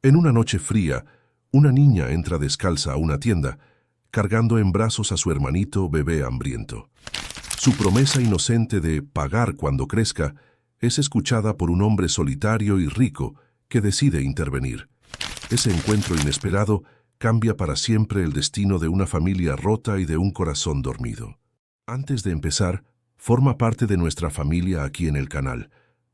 En una noche fría, una niña entra descalza a una tienda, cargando en brazos a su hermanito bebé hambriento. Su promesa inocente de pagar cuando crezca es escuchada por un hombre solitario y rico que decide intervenir. Ese encuentro inesperado cambia para siempre el destino de una familia rota y de un corazón dormido. Antes de empezar, forma parte de nuestra familia aquí en el canal.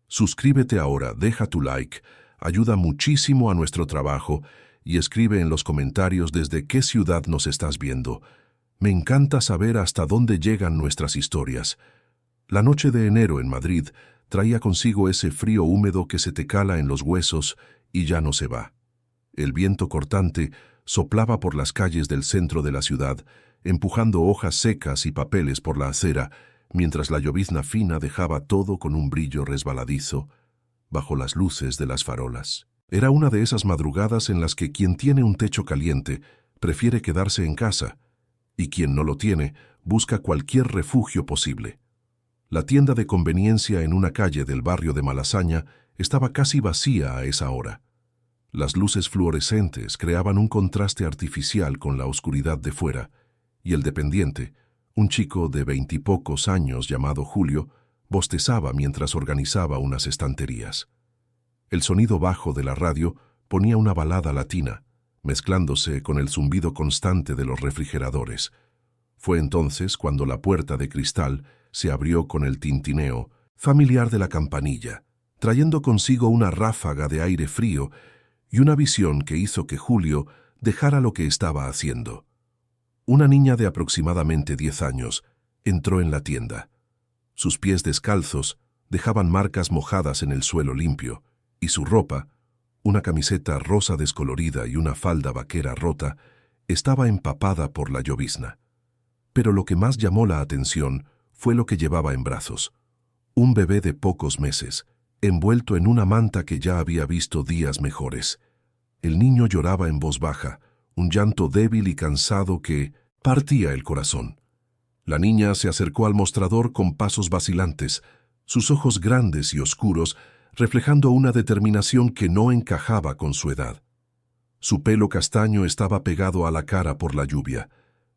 Suscríbete ahora, deja tu like, ayuda muchísimo a nuestro trabajo y escribe en los comentarios desde qué ciudad nos estás viendo. Me encanta saber hasta dónde llegan nuestras historias. La noche de enero en Madrid traía consigo ese frío húmedo que se te cala en los huesos y ya no se va. El viento cortante soplaba por las calles del centro de la ciudad, empujando hojas secas y papeles por la acera, mientras la llovizna fina dejaba todo con un brillo resbaladizo bajo las luces de las farolas. Era una de esas madrugadas en las que quien tiene un techo caliente prefiere quedarse en casa, y quien no lo tiene busca cualquier refugio posible. La tienda de conveniencia en una calle del barrio de Malasaña estaba casi vacía a esa hora. Las luces fluorescentes creaban un contraste artificial con la oscuridad de fuera, y el dependiente, un chico de 20 y pocos años llamado Julio, bostezaba mientras organizaba unas estanterías. El sonido bajo de la radio ponía una balada latina, mezclándose con el zumbido constante de los refrigeradores. Fue entonces cuando la puerta de cristal se abrió con el tintineo familiar de la campanilla, trayendo consigo una ráfaga de aire frío y una visión que hizo que Julio dejara lo que estaba haciendo. Una niña de aproximadamente 10 años entró en la tienda. Sus pies descalzos dejaban marcas mojadas en el suelo limpio, y su ropa, una camiseta rosa descolorida y una falda vaquera rota, estaba empapada por la llovizna. Pero lo que más llamó la atención fue lo que llevaba en brazos. Un bebé de pocos meses, envuelto en una manta que ya había visto días mejores. El niño lloraba en voz baja, un llanto débil y cansado que partía el corazón. La niña se acercó al mostrador con pasos vacilantes, sus ojos grandes y oscuros reflejando una determinación que no encajaba con su edad. Su pelo castaño estaba pegado a la cara por la lluvia,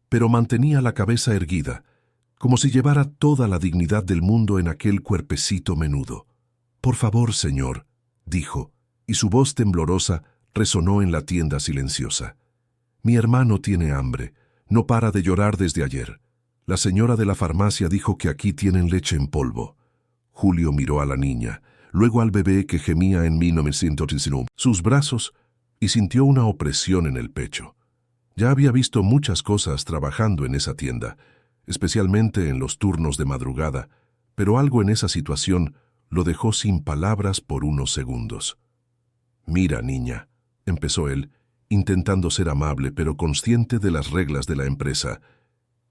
pero mantenía la cabeza erguida, como si llevara toda la dignidad del mundo en aquel cuerpecito menudo. «Por favor, señor», dijo, y su voz temblorosa resonó en la tienda silenciosa. «Mi hermano tiene hambre, no para de llorar desde ayer. La señora de la farmacia dijo que aquí tienen leche en polvo». Julio miró a la niña, luego al bebé que gemía en 1919 sus brazos y sintió una opresión en el pecho. Ya había visto muchas cosas trabajando en esa tienda, especialmente en los turnos de madrugada, pero algo en esa situación lo dejó sin palabras por unos segundos. «Mira, niña», empezó él, intentando ser amable pero consciente de las reglas de la empresa.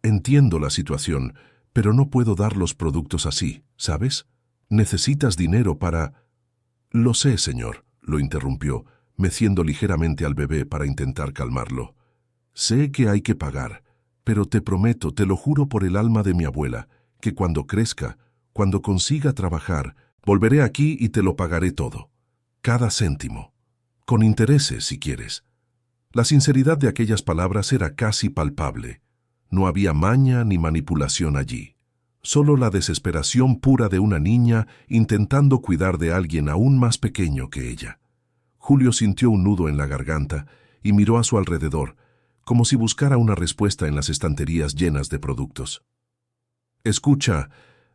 «Entiendo la situación, pero no puedo dar los productos así, ¿sabes? Necesitas dinero para...» «Lo sé, señor», lo interrumpió, meciendo ligeramente al bebé para intentar calmarlo. «Sé que hay que pagar, pero te prometo, te lo juro por el alma de mi abuela, que cuando crezca, cuando consiga trabajar, volveré aquí y te lo pagaré todo. Cada céntimo. Con intereses, si quieres». La sinceridad de aquellas palabras era casi palpable. No había maña ni manipulación allí. Solo la desesperación pura de una niña intentando cuidar de alguien aún más pequeño que ella. Julio sintió un nudo en la garganta y miró a su alrededor, como si buscara una respuesta en las estanterías llenas de productos. «Escucha,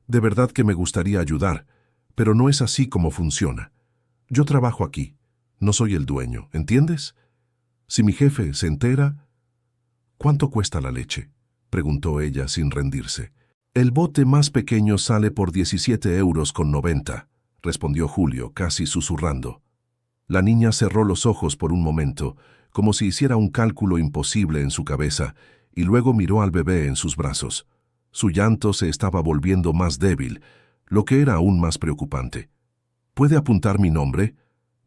de verdad que me gustaría ayudar, pero no es así como funciona. Yo trabajo aquí, no soy el dueño, ¿entiendes? Si mi jefe se entera...» «¿Cuánto cuesta la leche?», preguntó ella sin rendirse. «El bote más pequeño sale por 17,90 €, respondió Julio, casi susurrando. La niña cerró los ojos por un momento, como si hiciera un cálculo imposible en su cabeza, y luego miró al bebé en sus brazos. Su llanto se estaba volviendo más débil, lo que era aún más preocupante. «¿Puede apuntar mi nombre?»,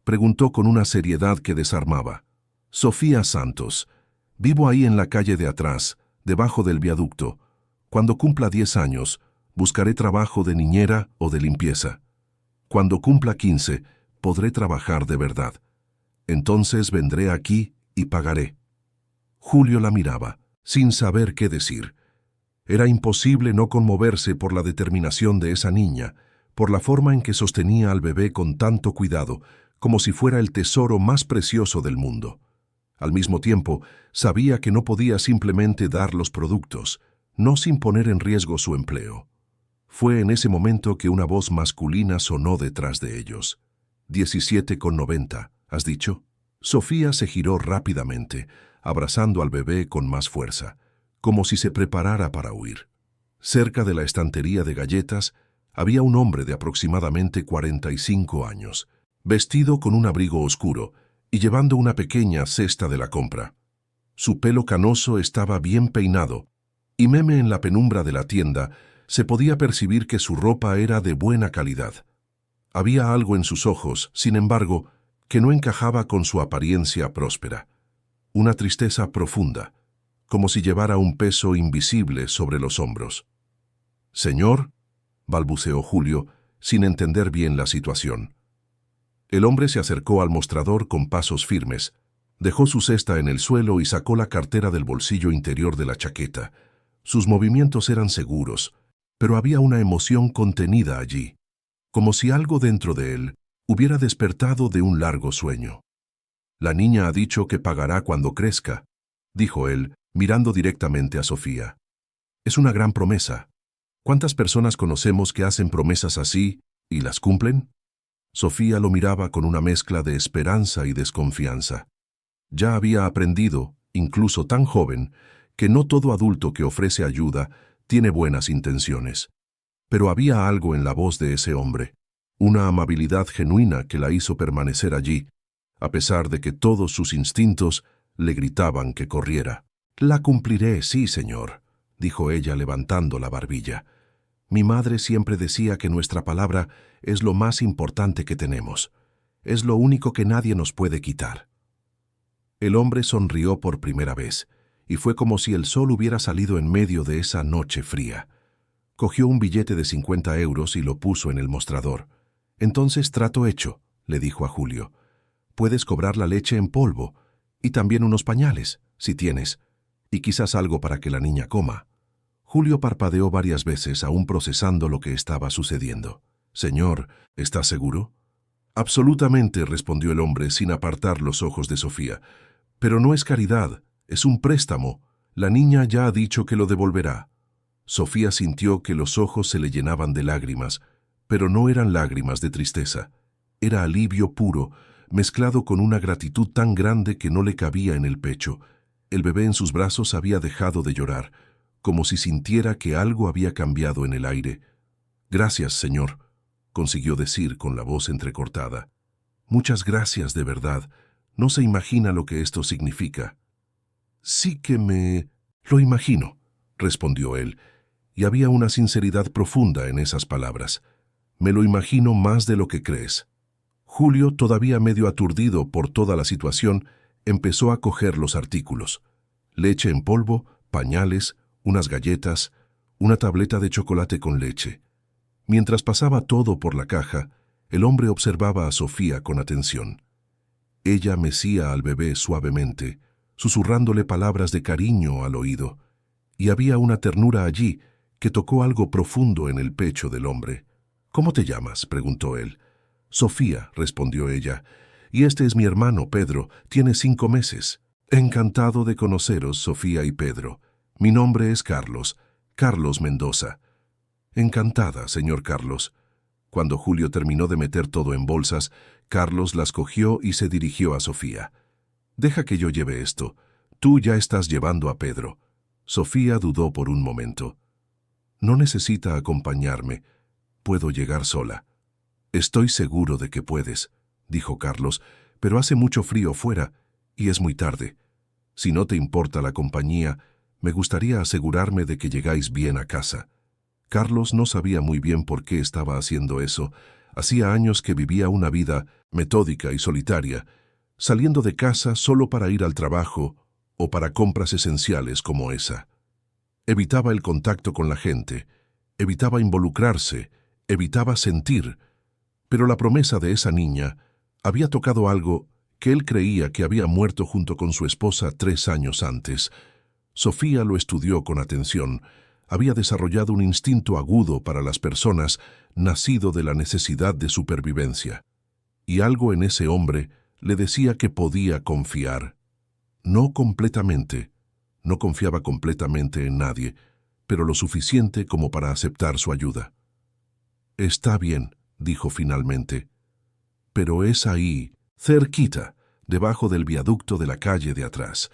preguntó con una seriedad que desarmaba. «Sofía Santos. Vivo ahí en la calle de atrás, debajo del viaducto. Cuando cumpla 10 años, buscaré trabajo de niñera o de limpieza. Cuando cumpla 15, podré trabajar de verdad. Entonces vendré aquí y pagaré. Julio la miraba, sin saber qué decir. Era imposible no conmoverse por la determinación de esa niña, por la forma en que sostenía al bebé con tanto cuidado, como si fuera el tesoro más precioso del mundo. Al mismo tiempo, sabía que no podía simplemente dar los productos, no sin poner en riesgo su empleo. Fue en ese momento que una voz masculina sonó detrás de ellos. 17,90, ¿has dicho? Sofía se giró rápidamente, abrazando al bebé con más fuerza, como si se preparara para huir. Cerca de la estantería de galletas había un hombre de aproximadamente 45 años, vestido con un abrigo oscuro y llevando una pequeña cesta de la compra. Su pelo canoso estaba bien peinado, y meme en la penumbra de la tienda se podía percibir que su ropa era de buena calidad. Había algo en sus ojos, sin embargo, que no encajaba con su apariencia próspera. Una tristeza profunda, como si llevara un peso invisible sobre los hombros. «Señor», balbuceó Julio, sin entender bien la situación. El hombre se acercó al mostrador con pasos firmes, dejó su cesta en el suelo y sacó la cartera del bolsillo interior de la chaqueta. Sus movimientos eran seguros, pero había una emoción contenida allí, como si algo dentro de él hubiera despertado de un largo sueño. «La niña ha dicho que pagará cuando crezca», dijo él, mirando directamente a Sofía. «Es una gran promesa. ¿Cuántas personas conocemos que hacen promesas así y las cumplen?» Sofía lo miraba con una mezcla de esperanza y desconfianza. Ya había aprendido, incluso tan joven, que no todo adulto que ofrece ayuda tiene buenas intenciones. Pero había algo en la voz de ese hombre, una amabilidad genuina que la hizo permanecer allí, a pesar de que todos sus instintos le gritaban que corriera. «La cumpliré, sí, señor», dijo ella levantando la barbilla. «Mi madre siempre decía que nuestra palabra es lo más importante que tenemos. Es lo único que nadie nos puede quitar». El hombre sonrió por primera vez, y fue como si el sol hubiera salido en medio de esa noche fría. Cogió un billete de 50 euros y lo puso en el mostrador. «Entonces, trato hecho», le dijo a Julio. «Puedes cobrar la leche en polvo, y también unos pañales, si tienes, y quizás algo para que la niña coma». Julio parpadeó varias veces, aún procesando lo que estaba sucediendo. «Señor, ¿estás seguro?» «Absolutamente», respondió el hombre sin apartar los ojos de Sofía. «Pero no es caridad, es un préstamo. La niña ya ha dicho que lo devolverá». Sofía sintió que los ojos se le llenaban de lágrimas, pero no eran lágrimas de tristeza. Era alivio puro, mezclado con una gratitud tan grande que no le cabía en el pecho. El bebé en sus brazos había dejado de llorar, como si sintiera que algo había cambiado en el aire. «Gracias, señor», consiguió decir con la voz entrecortada. «Muchas gracias de verdad. No se imagina lo que esto significa». «Sí que me lo imagino», respondió él, y había una sinceridad profunda en esas palabras. «Me lo imagino más de lo que crees». Julio, todavía medio aturdido por toda la situación, empezó a coger los artículos. Leche en polvo, pañales, unas galletas, una tableta de chocolate con leche. Mientras pasaba todo por la caja, el hombre observaba a Sofía con atención. Ella mecía al bebé suavemente, susurrándole palabras de cariño al oído, y había una ternura allí que tocó algo profundo en el pecho del hombre. «¿Cómo te llamas?», preguntó él. «Sofía», respondió ella, «y este es mi hermano Pedro, tiene 5 meses. Encantado de conoceros, Sofía y Pedro. Mi nombre es Carlos, Carlos Mendoza». «Encantada, señor Carlos». Cuando Julio terminó de meter todo en bolsas, Carlos las cogió y se dirigió a Sofía. «Deja que yo lleve esto. Tú ya estás llevando a Pedro». Sofía dudó por un momento. «No necesita acompañarme. Puedo llegar sola». «Estoy seguro de que puedes», dijo Carlos, «pero hace mucho frío fuera y es muy tarde. Si no te importa la compañía, me gustaría asegurarme de que llegáis bien a casa». Carlos no sabía muy bien por qué estaba haciendo eso. Hacía años que vivía una vida metódica y solitaria, saliendo de casa solo para ir al trabajo o para compras esenciales como esa. Evitaba el contacto con la gente, evitaba involucrarse, evitaba sentir, pero la promesa de esa niña había tocado algo que él creía que había muerto junto con su esposa 3 años antes. Sofía lo estudió con atención. Había desarrollado un instinto agudo para las personas, nacido de la necesidad de supervivencia. Y algo en ese hombre le decía que podía confiar. No completamente, no confiaba completamente en nadie, pero lo suficiente como para aceptar su ayuda. «Está bien», dijo finalmente, «pero es ahí, cerquita, debajo del viaducto de la calle de atrás».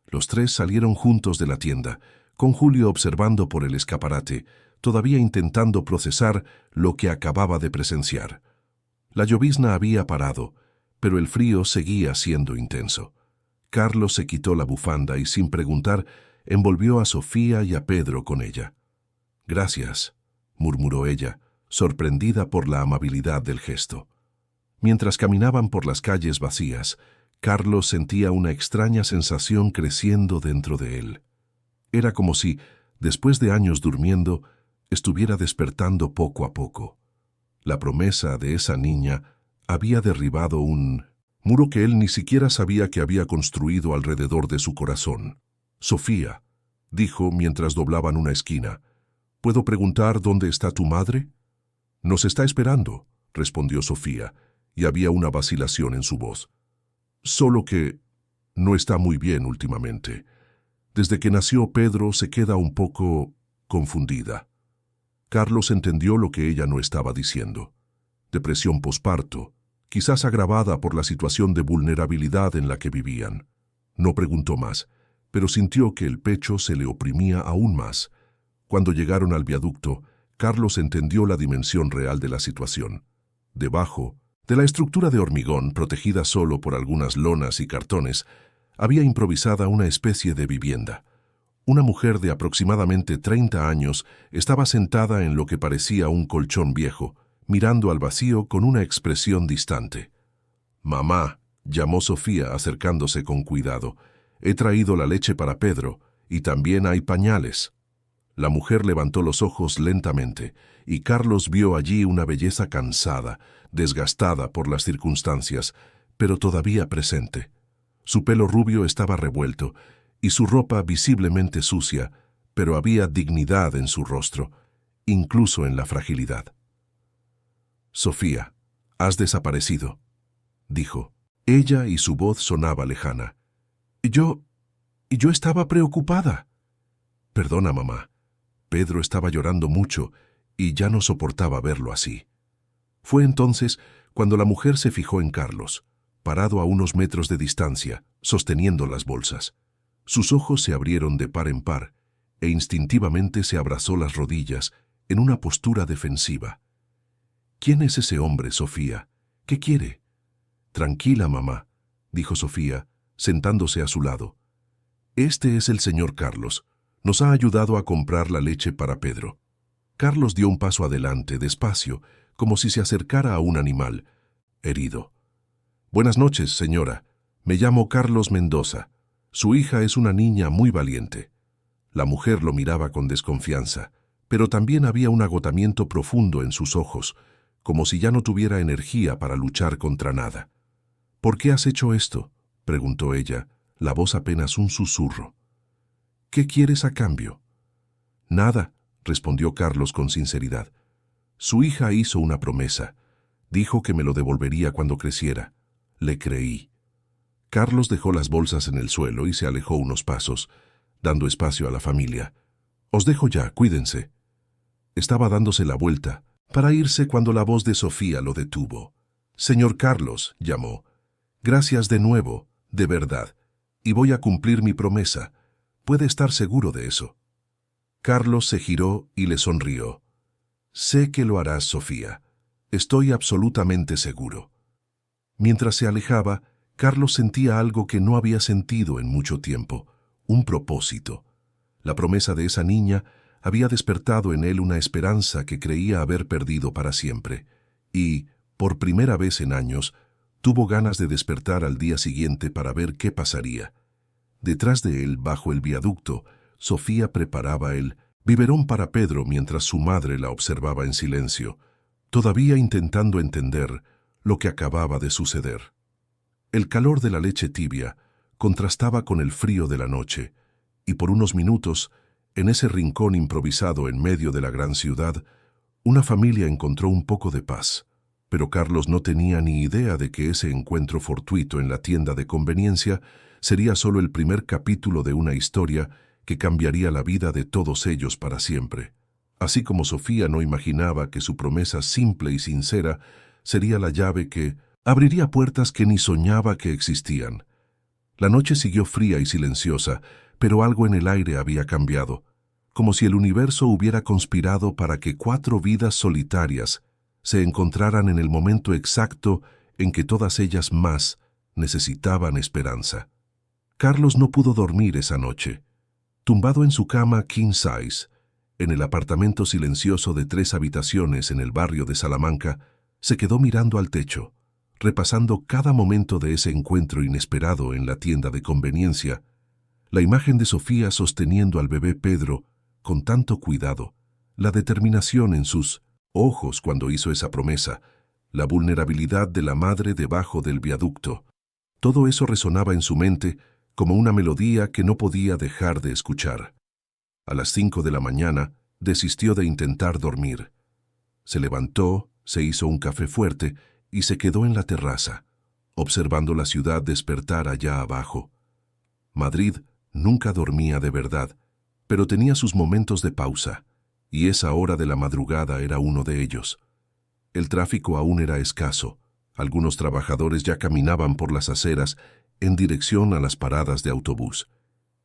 Los tres salieron juntos de la tienda, con Julio observando por el escaparate, todavía intentando procesar lo que acababa de presenciar. La llovizna había parado, pero el frío seguía siendo intenso. Carlos se quitó la bufanda y, sin preguntar, envolvió a Sofía y a Pedro con ella. «Gracias», murmuró ella, sorprendida por la amabilidad del gesto. Mientras caminaban por las calles vacías, Carlos sentía una extraña sensación creciendo dentro de él. Era como si, después de años durmiendo, estuviera despertando poco a poco. La promesa de esa niña había derribado un muro que él ni siquiera sabía que había construido alrededor de su corazón. «Sofía», dijo mientras doblaban una esquina, «¿puedo preguntar dónde está tu madre?» «Nos está esperando», respondió Sofía, y había una vacilación en su voz. «Solo que no está muy bien últimamente. Desde que nació Pedro se queda un poco confundida». Carlos entendió lo que ella no estaba diciendo. Depresión posparto, quizás agravada por la situación de vulnerabilidad en la que vivían. No preguntó más, pero sintió que el pecho se le oprimía aún más. Cuando llegaron al viaducto, Carlos entendió la dimensión real de la situación. Debajo, de la estructura de hormigón, protegida solo por algunas lonas y cartones, había improvisada una especie de vivienda. Una mujer de aproximadamente 30 años estaba sentada en lo que parecía un colchón viejo, mirando al vacío con una expresión distante. «Mamá», llamó Sofía acercándose con cuidado, «he traído la leche para Pedro, y también hay pañales». La mujer levantó los ojos lentamente, y Carlos vio allí una belleza cansada, desgastada por las circunstancias, pero todavía presente. Su pelo rubio estaba revuelto, y su ropa visiblemente sucia, pero había dignidad en su rostro, incluso en la fragilidad. «Sofía, has desaparecido», dijo. Ella y su voz sonaba lejana. Yo estaba preocupada». «Perdona, mamá. Pedro estaba llorando mucho y ya no soportaba verlo así». Fue entonces cuando la mujer se fijó en Carlos, parado a unos metros de distancia, sosteniendo las bolsas. Sus ojos se abrieron de par en par e instintivamente se abrazó las rodillas en una postura defensiva. «¿Quién es ese hombre, Sofía? ¿Qué quiere?» «Tranquila, mamá», dijo Sofía, sentándose a su lado. «Este es el señor Carlos. Nos ha ayudado a comprar la leche para Pedro». Carlos dio un paso adelante, despacio, como si se acercara a un animal herido. «Buenas noches, señora. Me llamo Carlos Mendoza. Su hija es una niña muy valiente». La mujer lo miraba con desconfianza, pero también había un agotamiento profundo en sus ojos, como si ya no tuviera energía para luchar contra nada. «¿Por qué has hecho esto?», preguntó ella, la voz apenas un susurro. «¿Qué quieres a cambio?». «Nada», respondió Carlos con sinceridad. «Su hija hizo una promesa. Dijo que me lo devolvería cuando creciera. Le creí». Carlos dejó las bolsas en el suelo y se alejó unos pasos, dando espacio a la familia. «Os dejo ya, cuídense». Estaba dándose la vuelta para irse cuando la voz de Sofía lo detuvo. «Señor Carlos», llamó, «gracias de nuevo, de verdad, y voy a cumplir mi promesa. Puede estar seguro de eso». Carlos se giró y le sonrió. «Sé que lo harás, Sofía. Estoy absolutamente seguro». Mientras se alejaba, Carlos sentía algo que no había sentido en mucho tiempo, un propósito. La promesa de esa niña había despertado en él una esperanza que creía haber perdido para siempre, y, por primera vez en años, tuvo ganas de despertar al día siguiente para ver qué pasaría. Detrás de él, bajo el viaducto, Sofía preparaba el biberón para Pedro mientras su madre la observaba en silencio, todavía intentando entender lo que acababa de suceder. El calor de la leche tibia contrastaba con el frío de la noche, y por unos minutos, en ese rincón improvisado en medio de la gran ciudad, una familia encontró un poco de paz. Pero Carlos no tenía ni idea de que ese encuentro fortuito en la tienda de conveniencia sería solo el primer capítulo de una historia que cambiaría la vida de todos ellos para siempre. Así como Sofía no imaginaba que su promesa simple y sincera sería la llave que abriría puertas que ni soñaba que existían. La noche siguió fría y silenciosa, pero algo en el aire había cambiado, como si el universo hubiera conspirado para que 4 vidas solitarias se encontraran en el momento exacto en que todas ellas más necesitaban esperanza. Carlos no pudo dormir esa noche. Tumbado en su cama king size, en el apartamento silencioso de 3 habitaciones en el barrio de Salamanca, se quedó mirando al techo, repasando cada momento de ese encuentro inesperado en la tienda de conveniencia, la imagen de Sofía sosteniendo al bebé Pedro con tanto cuidado, la determinación en sus ojos cuando hizo esa promesa, la vulnerabilidad de la madre debajo del viaducto. Todo eso resonaba en su mente como una melodía que no podía dejar de escuchar. A las 5 de la mañana desistió de intentar dormir. Se levantó, se hizo un café fuerte y se quedó en la terraza, observando la ciudad despertar allá abajo. Madrid nunca dormía de verdad, pero tenía sus momentos de pausa, y esa hora de la madrugada era uno de ellos. El tráfico aún era escaso. Algunos trabajadores ya caminaban por las aceras en dirección a las paradas de autobús,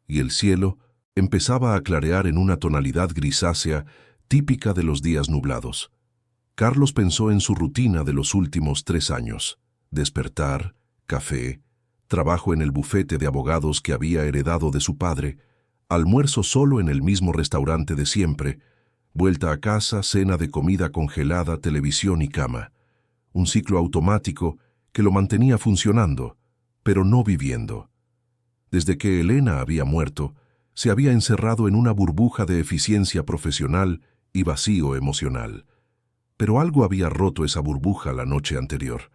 y el cielo empezaba a clarear en una tonalidad grisácea típica de los días nublados. Carlos pensó en su rutina de los últimos 3 años: despertar, café, trabajo en el bufete de abogados que había heredado de su padre, almuerzo solo en el mismo restaurante de siempre, vuelta a casa, cena de comida congelada, televisión y cama. Un ciclo automático que lo mantenía funcionando, pero no viviendo. Desde que Elena había muerto, se había encerrado en una burbuja de eficiencia profesional y vacío emocional. Pero algo había roto esa burbuja la noche anterior.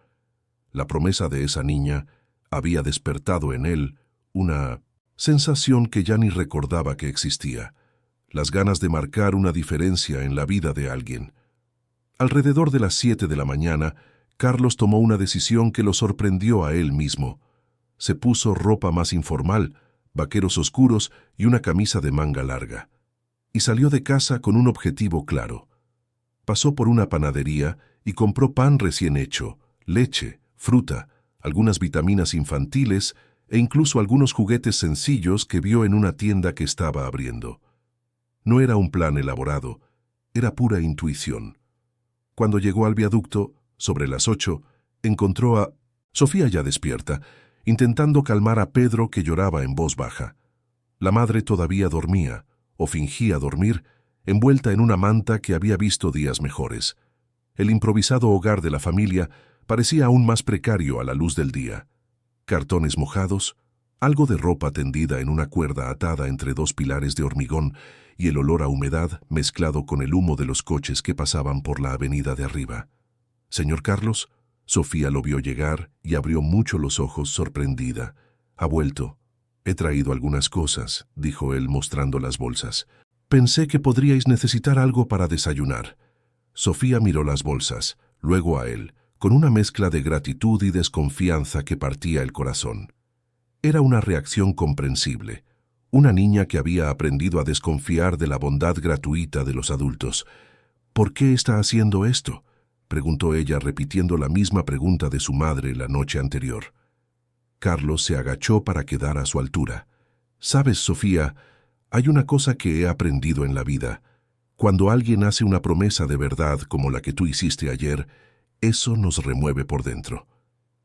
La promesa de esa niña había despertado en él una sensación que ya ni recordaba que existía: las ganas de marcar una diferencia en la vida de alguien. Alrededor de las 7 de la mañana, Carlos tomó una decisión que lo sorprendió a él mismo. Se puso ropa más informal, vaqueros oscuros y una camisa de manga larga, y salió de casa con un objetivo claro. Pasó por una panadería y compró pan recién hecho, leche, fruta, algunas vitaminas infantiles e incluso algunos juguetes sencillos que vio en una tienda que estaba abriendo. No era un plan elaborado, era pura intuición. Cuando llegó al viaducto, sobre las 8, encontró a Sofía ya despierta, intentando calmar a Pedro, que lloraba en voz baja. La madre todavía dormía, o fingía dormir, envuelta en una manta que había visto días mejores. El improvisado hogar de la familia parecía aún más precario a la luz del día. Cartones mojados, algo de ropa tendida en una cuerda atada entre 2 pilares de hormigón y el olor a humedad mezclado con el humo de los coches que pasaban por la avenida de arriba. «Señor Carlos». Sofía lo vio llegar y abrió mucho los ojos sorprendida. «Ha vuelto». «He traído algunas cosas», dijo él mostrando las bolsas. «Pensé que podríais necesitar algo para desayunar». Sofía miró las bolsas, luego a él, con una mezcla de gratitud y desconfianza que partía el corazón. Era una reacción comprensible. Una niña que había aprendido a desconfiar de la bondad gratuita de los adultos. «¿Por qué está haciendo esto?», preguntó ella, repitiendo la misma pregunta de su madre la noche anterior. Carlos se agachó para quedar a su altura. «Sabes, Sofía, hay una cosa que he aprendido en la vida. Cuando alguien hace una promesa de verdad como la que tú hiciste ayer, eso nos remueve por dentro».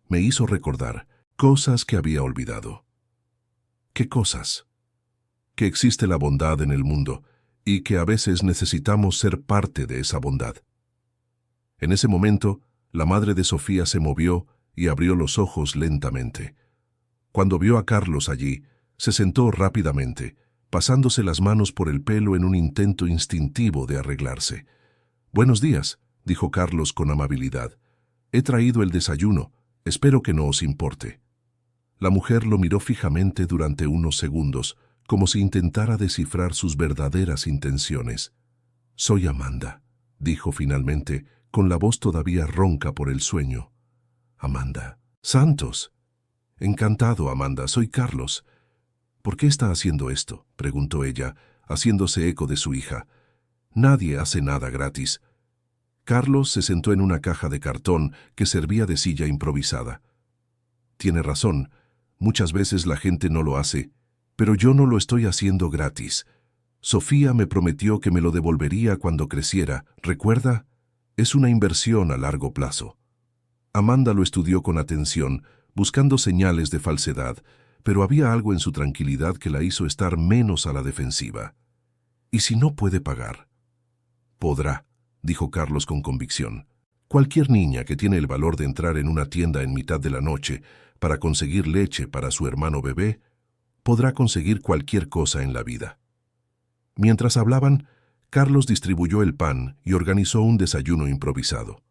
Me hizo recordar cosas que había olvidado. ¿Qué cosas? Que existe la bondad en el mundo y que a veces necesitamos ser parte de esa bondad. En ese momento, la madre de Sofía se movió y abrió los ojos lentamente. Cuando vio a Carlos allí, se sentó rápidamente, pasándose las manos por el pelo en un intento instintivo de arreglarse. «Buenos días», dijo Carlos con amabilidad. «He traído el desayuno. Espero que no os importe». La mujer lo miró fijamente durante unos segundos, como si intentara descifrar sus verdaderas intenciones. «Soy Amanda», dijo finalmente, con la voz todavía ronca por el sueño. «Amanda. Santos». «Encantado, Amanda. Soy Carlos». «¿Por qué está haciendo esto?», preguntó ella, haciéndose eco de su hija. «Nadie hace nada gratis». Carlos se sentó en una caja de cartón que servía de silla improvisada. «Tiene razón. Muchas veces la gente no lo hace, pero yo no lo estoy haciendo gratis. Sofía me prometió que me lo devolvería cuando creciera, ¿recuerda? Es una inversión a largo plazo». Amanda lo estudió con atención, buscando señales de falsedad, pero había algo en su tranquilidad que la hizo estar menos a la defensiva. «¿Y si no puede pagar?» «Podrá», dijo Carlos con convicción. «Cualquier niña que tiene el valor de entrar en una tienda en mitad de la noche para conseguir leche para su hermano bebé, podrá conseguir cualquier cosa en la vida». Mientras hablaban, Carlos distribuyó el pan y organizó un desayuno improvisado.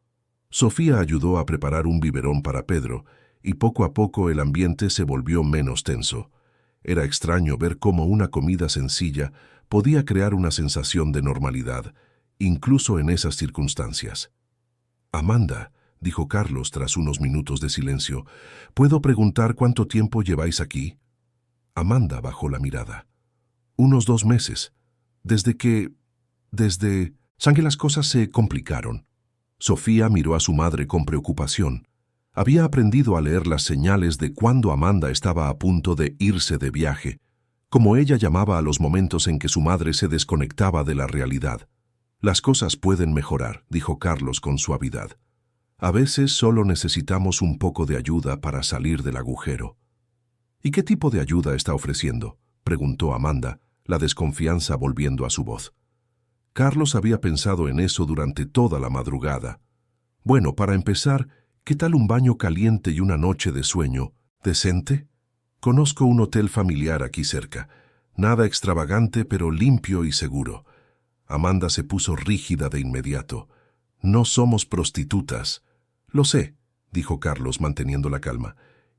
Sofía ayudó a preparar un biberón para Pedro, y poco a poco el ambiente se volvió menos tenso. Era extraño ver cómo una comida sencilla podía crear una sensación de normalidad, incluso en esas circunstancias. «Amanda», dijo Carlos tras unos minutos de silencio, «¿puedo preguntar cuánto tiempo lleváis aquí?» Amanda bajó la mirada. «Unos 2 meses. Desde... San que las cosas se complicaron». Sofía miró a su madre con preocupación. Había aprendido a leer las señales de cuando Amanda estaba a punto de irse de viaje, como ella llamaba a los momentos en que su madre se desconectaba de la realidad. «Las cosas pueden mejorar», dijo Carlos con suavidad. «A veces solo necesitamos un poco de ayuda para salir del agujero». «¿Y qué tipo de ayuda está ofreciendo?», preguntó Amanda, la desconfianza volviendo a su voz. Carlos había pensado en eso durante toda la madrugada. «Bueno, para empezar, ¿qué tal un baño caliente y una noche de sueño decente? Conozco un hotel familiar aquí cerca. Nada extravagante, pero limpio y seguro». Amanda se puso rígida de inmediato. «No somos prostitutas». «Lo sé», dijo Carlos manteniendo la calma.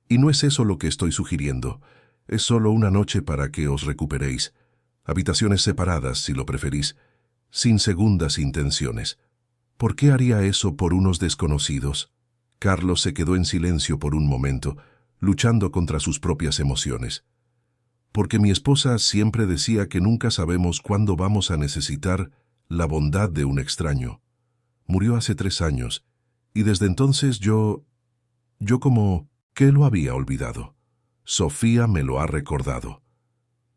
«Y no es eso lo que estoy sugiriendo. Es solo una noche para que os recuperéis. Habitaciones separadas, si lo preferís, sin segundas intenciones». «¿Por qué haría eso por unos desconocidos?». Carlos se quedó en silencio por un momento, luchando contra sus propias emociones. «Porque mi esposa siempre decía que nunca sabemos cuándo vamos a necesitar la bondad de un extraño. Murió hace 3 años, y desde entonces yo como que lo había olvidado. Sofía me lo ha recordado».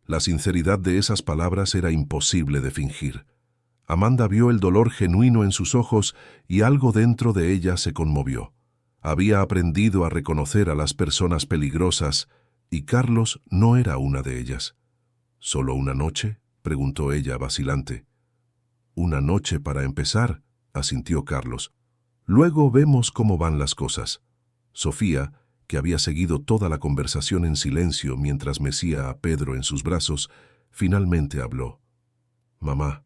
La sinceridad de esas palabras era imposible de fingir. Amanda vio el dolor genuino en sus ojos y algo dentro de ella se conmovió. Había aprendido a reconocer a las personas peligrosas, y Carlos no era una de ellas. «¿Solo una noche?», preguntó ella vacilante. «Una noche para empezar», asintió Carlos. «Luego vemos cómo van las cosas». Sofía, que había seguido toda la conversación en silencio mientras mecía a Pedro en sus brazos, finalmente habló. «Mamá,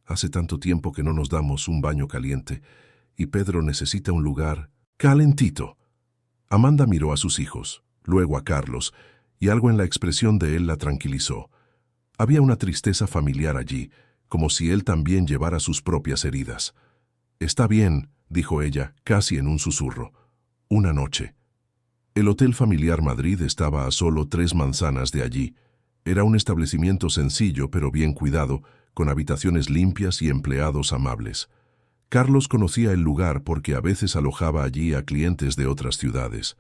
hace tanto tiempo que no nos damos un baño caliente, y Pedro necesita un lugar calentito». Amanda miró a sus hijos, luego a Carlos, y algo en la expresión de él la tranquilizó. Había una tristeza familiar allí, como si él también llevara sus propias heridas. «Está bien», dijo ella, casi en un susurro. «Una noche». El Hotel Familiar Madrid estaba a solo 3 manzanas de allí. Era un establecimiento sencillo pero bien cuidado, con habitaciones limpias y empleados amables. Carlos conocía el lugar porque a veces alojaba allí a clientes de otras ciudades.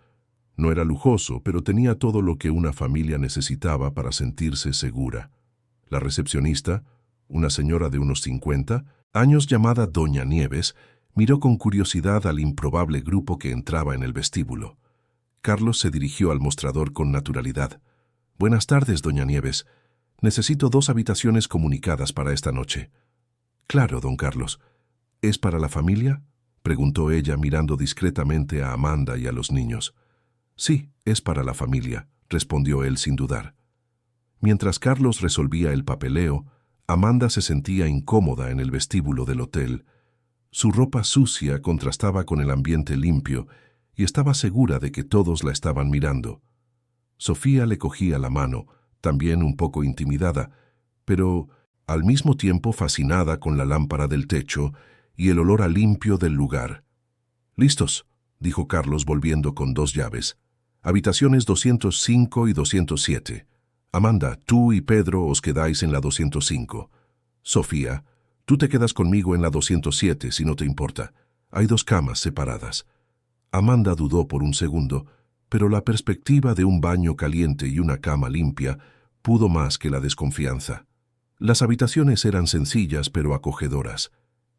No era lujoso, pero tenía todo lo que una familia necesitaba para sentirse segura. La recepcionista, una señora de unos 50 años llamada Doña Nieves, miró con curiosidad al improbable grupo que entraba en el vestíbulo. Carlos se dirigió al mostrador con naturalidad. «Buenas tardes, Doña Nieves. Necesito 2 habitaciones comunicadas para esta noche». «Claro, don Carlos. ¿Es para la familia?», preguntó ella mirando discretamente a Amanda y a los niños. «Sí, es para la familia», respondió él sin dudar. Mientras Carlos resolvía el papeleo, Amanda se sentía incómoda en el vestíbulo del hotel. Su ropa sucia contrastaba con el ambiente limpio y estaba segura de que todos la estaban mirando. Sofía le cogía la mano, también un poco intimidada, pero al mismo tiempo fascinada con la lámpara del techo y el olor a limpio del lugar. «Listos», dijo Carlos volviendo con 2 llaves. «Habitaciones 205 y 207. Amanda, tú y Pedro os quedáis en la 205. Sofía, tú te quedas conmigo en la 207, si no te importa. Hay 2 camas separadas». Amanda dudó por un segundo, pero la perspectiva de un baño caliente y una cama limpia pudo más que la desconfianza. Las habitaciones eran sencillas pero acogedoras.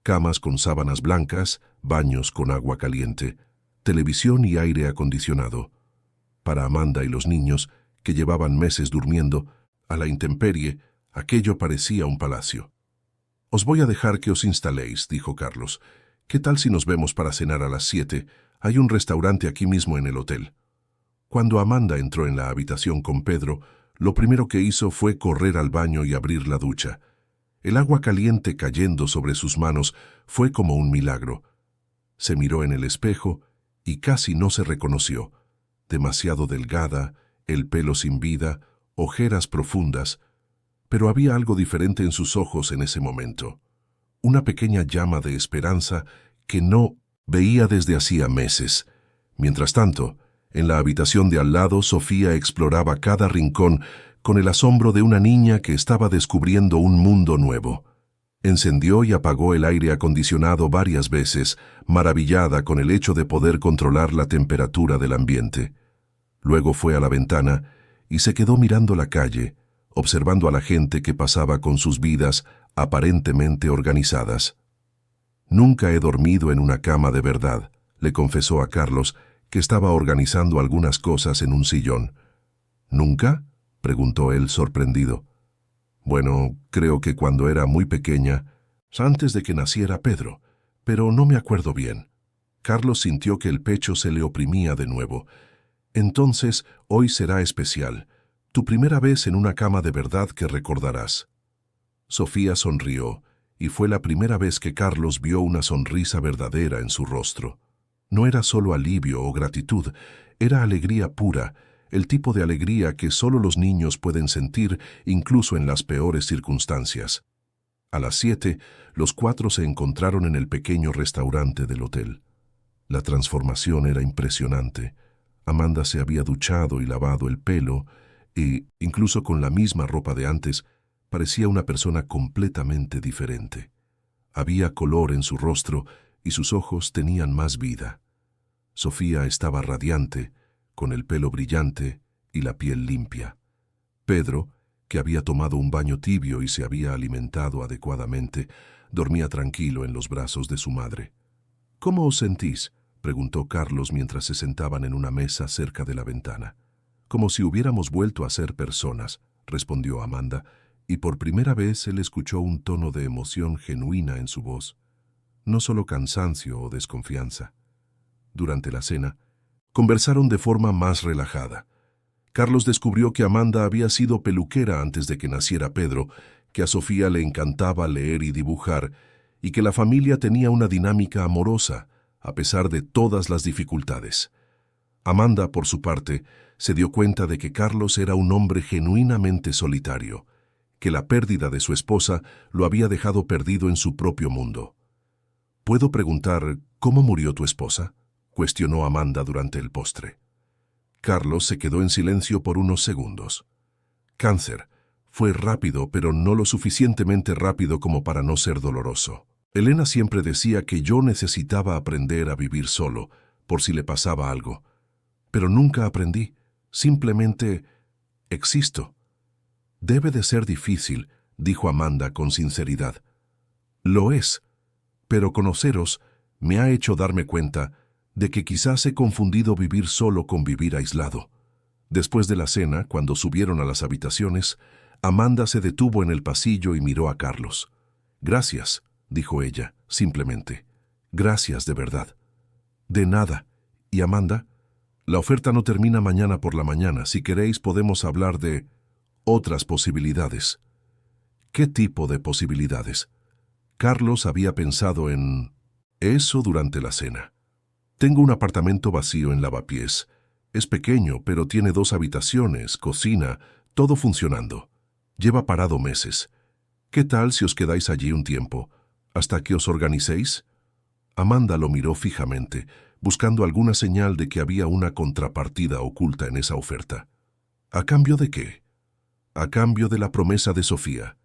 Camas con sábanas blancas, baños con agua caliente, televisión y aire acondicionado. Para Amanda y los niños, que llevaban meses durmiendo, a la intemperie, aquello parecía un palacio. «Os voy a dejar que os instaléis», dijo Carlos. «¿Qué tal si nos vemos para cenar a las 7? Hay un restaurante aquí mismo en el hotel». Cuando Amanda entró en la habitación con Pedro, lo primero que hizo fue correr al baño y abrir la ducha. El agua caliente cayendo sobre sus manos fue como un milagro. Se miró en el espejo y casi no se reconoció. Demasiado delgada, el pelo sin vida, ojeras profundas, pero había algo diferente en sus ojos en ese momento. Una pequeña llama de esperanza que no veía desde hacía meses. Mientras tanto, en la habitación de al lado, Sofía exploraba cada rincón con el asombro de una niña que estaba descubriendo un mundo nuevo. Encendió y apagó el aire acondicionado varias veces, maravillada con el hecho de poder controlar la temperatura del ambiente. Luego fue a la ventana y se quedó mirando la calle, observando a la gente que pasaba con sus vidas aparentemente organizadas. «Nunca he dormido en una cama de verdad», le confesó a Carlos, que estaba organizando algunas cosas en un sillón. «¿Nunca?», preguntó él sorprendido. «Bueno, creo que cuando era muy pequeña, antes de que naciera Pedro, pero no me acuerdo bien». Carlos sintió que el pecho se le oprimía de nuevo. «Entonces, hoy será especial. Tu primera vez en una cama de verdad que recordarás». Sofía sonrió, y fue la primera vez que Carlos vio una sonrisa verdadera en su rostro. No era solo alivio o gratitud, era alegría pura, el tipo de alegría que solo los niños pueden sentir incluso en las peores circunstancias. A las 7, los 4 se encontraron en el pequeño restaurante del hotel. La transformación era impresionante. Amanda se había duchado y lavado el pelo, y, incluso con la misma ropa de antes, parecía una persona completamente diferente. Había color en su rostro y sus ojos tenían más vida. Sofía estaba radiante, con el pelo brillante y la piel limpia. Pedro, que había tomado un baño tibio y se había alimentado adecuadamente, dormía tranquilo en los brazos de su madre. «¿Cómo os sentís?», preguntó Carlos mientras se sentaban en una mesa cerca de la ventana. «Como si hubiéramos vuelto a ser personas», respondió Amanda, y por primera vez él escuchó un tono de emoción genuina en su voz, no solo cansancio o desconfianza. Durante la cena, conversaron de forma más relajada. Carlos descubrió que Amanda había sido peluquera antes de que naciera Pedro, que a Sofía le encantaba leer y dibujar, y que la familia tenía una dinámica amorosa, a pesar de todas las dificultades. Amanda, por su parte, se dio cuenta de que Carlos era un hombre genuinamente solitario, que la pérdida de su esposa lo había dejado perdido en su propio mundo. «¿Puedo preguntar cómo murió tu esposa?», cuestionó Amanda durante el postre. Carlos se quedó en silencio por unos segundos. «Cáncer. Fue rápido, pero no lo suficientemente rápido como para no ser doloroso. Elena siempre decía que yo necesitaba aprender a vivir solo, por si le pasaba algo. Pero nunca aprendí. Simplemente existo». «Debe de ser difícil», dijo Amanda con sinceridad. «Lo es, pero conoceros me ha hecho darme cuenta de que quizás he confundido vivir solo con vivir aislado». Después de la cena, cuando subieron a las habitaciones, Amanda se detuvo en el pasillo y miró a Carlos. «Gracias», dijo ella, simplemente. «Gracias de verdad». «De nada. ¿Y Amanda? La oferta no termina mañana por la mañana. Si queréis podemos hablar de otras posibilidades». «¿Qué tipo de posibilidades?». Carlos había pensado en eso durante la cena. «Tengo un apartamento vacío en Lavapiés. Es pequeño, pero tiene 2 habitaciones, cocina, todo funcionando. Lleva parado meses. ¿Qué tal si os quedáis allí un tiempo, hasta que os organicéis? Amanda lo miró fijamente, buscando alguna señal de que había una contrapartida oculta en esa oferta. ¿A cambio de qué? A cambio de la promesa de Sofía,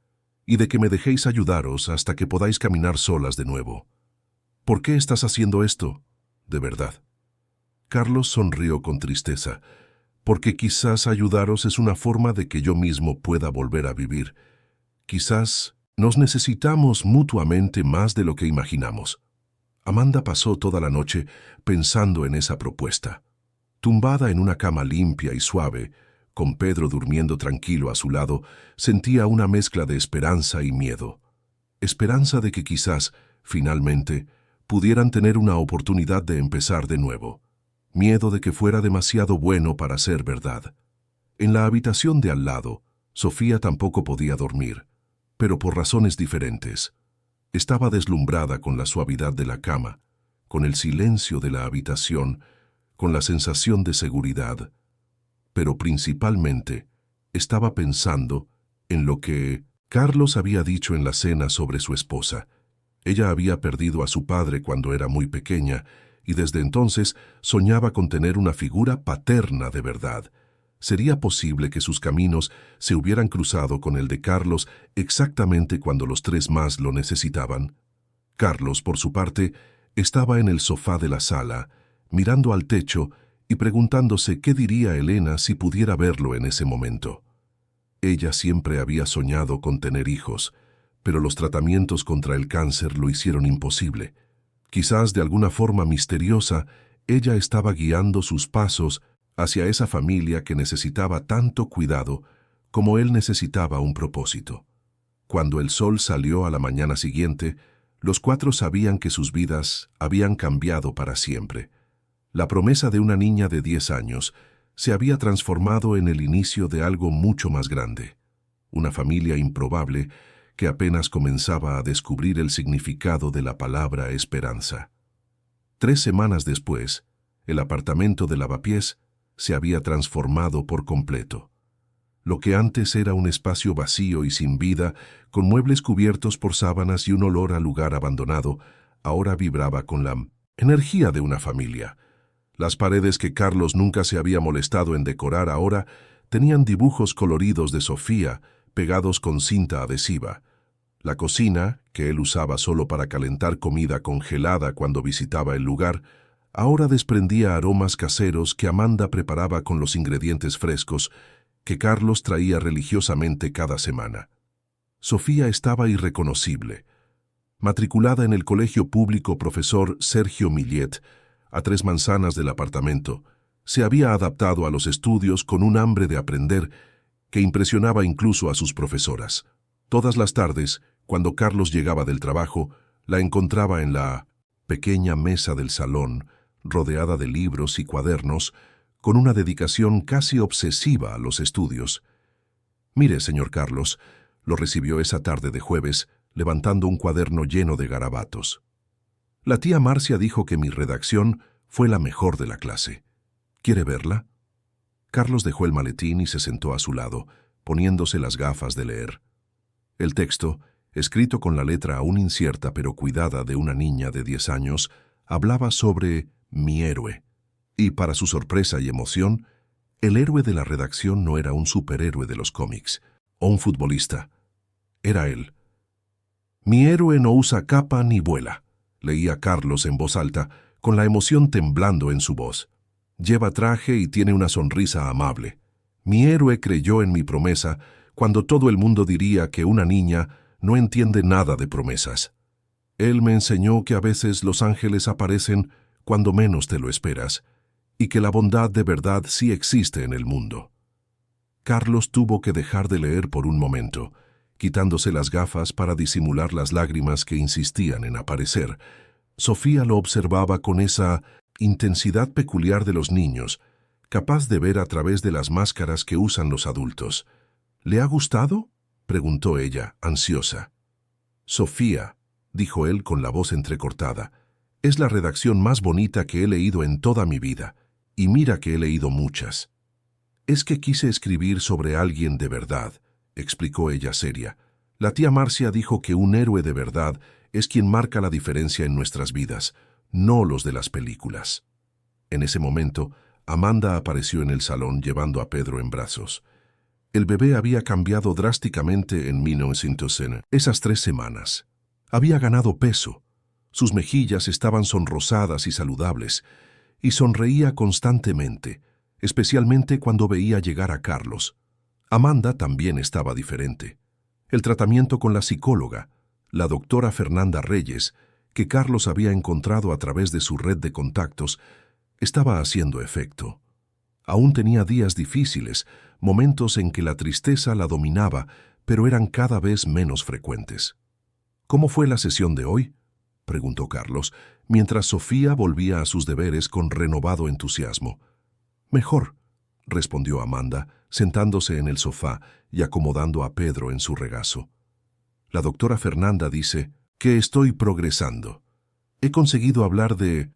y de que me dejéis ayudaros hasta que podáis caminar solas de nuevo. ¿Por qué estás haciendo esto? De verdad. Carlos sonrió con tristeza, porque quizás ayudaros es una forma de que yo mismo pueda volver a vivir. Quizás nos necesitamos mutuamente más de lo que imaginamos. Amanda pasó toda la noche pensando en esa propuesta. Tumbada en una cama limpia y suave, con Pedro durmiendo tranquilo a su lado, sentía una mezcla de esperanza y miedo. Esperanza de que quizás, finalmente, pudieran tener una oportunidad de empezar de nuevo. Miedo de que fuera demasiado bueno para ser verdad. En la habitación de al lado, Sofía tampoco podía dormir, pero por razones diferentes. Estaba deslumbrada con la suavidad de la cama, con el silencio de la habitación, con la sensación de seguridad, pero principalmente estaba pensando en lo que Carlos había dicho en la cena sobre su esposa. Ella había perdido a su padre cuando era muy pequeña y desde entonces soñaba con tener una figura paterna de verdad. ¿Sería posible que sus caminos se hubieran cruzado con el de Carlos exactamente cuando los 3 más lo necesitaban? Carlos, por su parte, estaba en el sofá de la sala, mirando al techo y preguntándose qué diría Elena si pudiera verlo en ese momento. Ella siempre había soñado con tener hijos, pero los tratamientos contra el cáncer lo hicieron imposible. Quizás de alguna forma misteriosa, ella estaba guiando sus pasos hacia esa familia que necesitaba tanto cuidado como él necesitaba un propósito. Cuando el sol salió a la mañana siguiente, los 4 sabían que sus vidas habían cambiado para siempre. La promesa de una niña de 10 años se había transformado en el inicio de algo mucho más grande. Una familia improbable que apenas comenzaba a descubrir el significado de la palabra esperanza. 3 semanas después, el apartamento de Lavapiés se había transformado por completo. Lo que antes era un espacio vacío y sin vida, con muebles cubiertos por sábanas y un olor a lugar abandonado, ahora vibraba con la energía de una familia. Las paredes que Carlos nunca se había molestado en decorar ahora tenían dibujos coloridos de Sofía pegados con cinta adhesiva. La cocina, que él usaba solo para calentar comida congelada cuando visitaba el lugar, ahora desprendía aromas caseros que Amanda preparaba con los ingredientes frescos que Carlos traía religiosamente cada semana. Sofía estaba irreconocible. Matriculada en el colegio público profesor Sergio Millet, a 3 manzanas del apartamento, se había adaptado a los estudios con un hambre de aprender que impresionaba incluso a sus profesoras. Todas las tardes, cuando Carlos llegaba del trabajo, la encontraba en la pequeña mesa del salón, rodeada de libros y cuadernos, con una dedicación casi obsesiva a los estudios. «Mire, señor Carlos», lo recibió esa tarde de jueves, levantando un cuaderno lleno de garabatos. «La tía Marcia dijo que mi redacción fue la mejor de la clase. ¿Quiere verla?» Carlos dejó el maletín y se sentó a su lado, poniéndose las gafas de leer. El texto, escrito con la letra aún incierta pero cuidada de una niña de 10 años, hablaba sobre mi héroe. Y para su sorpresa y emoción, el héroe de la redacción no era un superhéroe de los cómics o un futbolista. Era él. «Mi héroe no usa capa ni vuela», leía Carlos en voz alta, con la emoción temblando en su voz. «Lleva traje y tiene una sonrisa amable. Mi héroe creyó en mi promesa cuando todo el mundo diría que una niña no entiende nada de promesas. Él me enseñó que a veces los ángeles aparecen cuando menos te lo esperas, y que la bondad de verdad sí existe en el mundo». Carlos tuvo que dejar de leer por un momento, quitándose las gafas para disimular las lágrimas que insistían en aparecer. Sofía lo observaba con esa intensidad peculiar de los niños, capaz de ver a través de las máscaras que usan los adultos. «¿Le ha gustado?», preguntó ella, ansiosa. «Sofía», dijo él con la voz entrecortada, «es la redacción más bonita que he leído en toda mi vida, y mira que he leído muchas. Es que quise escribir sobre alguien de verdad, explicó ella seria. La tía Marcia dijo que un héroe de verdad es quien marca la diferencia en nuestras vidas, no los de las películas. En ese momento, Amanda apareció en el salón llevando a Pedro en brazos. El bebé había cambiado drásticamente en 1900, esas 3 semanas. Había ganado peso. Sus mejillas estaban sonrosadas y saludables, y sonreía constantemente, especialmente cuando veía llegar a Carlos. Amanda también estaba diferente. El tratamiento con la psicóloga, la doctora Fernanda Reyes, que Carlos había encontrado a través de su red de contactos, estaba haciendo efecto. Aún tenía días difíciles, momentos en que la tristeza la dominaba, pero eran cada vez menos frecuentes. ¿Cómo fue la sesión de hoy?, preguntó Carlos, mientras Sofía volvía a sus deberes con renovado entusiasmo. Mejor, respondió Amanda, sentándose en el sofá y acomodando a Pedro en su regazo. La doctora Fernanda dice que estoy progresando. He conseguido hablar de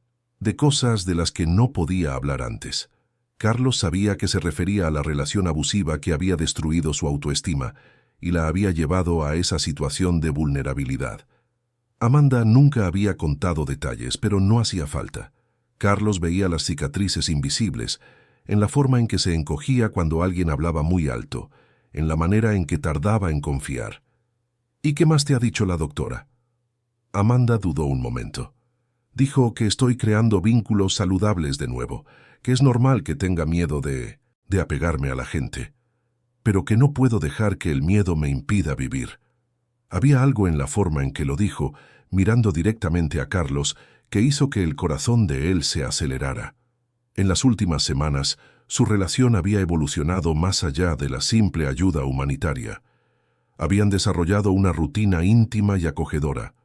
cosas de las que no podía hablar antes. Carlos sabía que se refería a la relación abusiva que había destruido su autoestima y la había llevado a esa situación de vulnerabilidad. Amanda nunca había contado detalles, pero no hacía falta. Carlos veía las cicatrices invisibles, en la forma en que se encogía cuando alguien hablaba muy alto, en la manera en que tardaba en confiar. ¿Y qué más te ha dicho la doctora? Amanda dudó un momento. Dijo que estoy creando vínculos saludables de nuevo, que es normal que tenga miedo de apegarme a la gente, pero que no puedo dejar que el miedo me impida vivir. Había algo en la forma en que lo dijo, mirando directamente a Carlos, que hizo que el corazón de él se acelerara. En las últimas semanas, su relación había evolucionado más allá de la simple ayuda humanitaria. Habían desarrollado una rutina íntima y acogedora.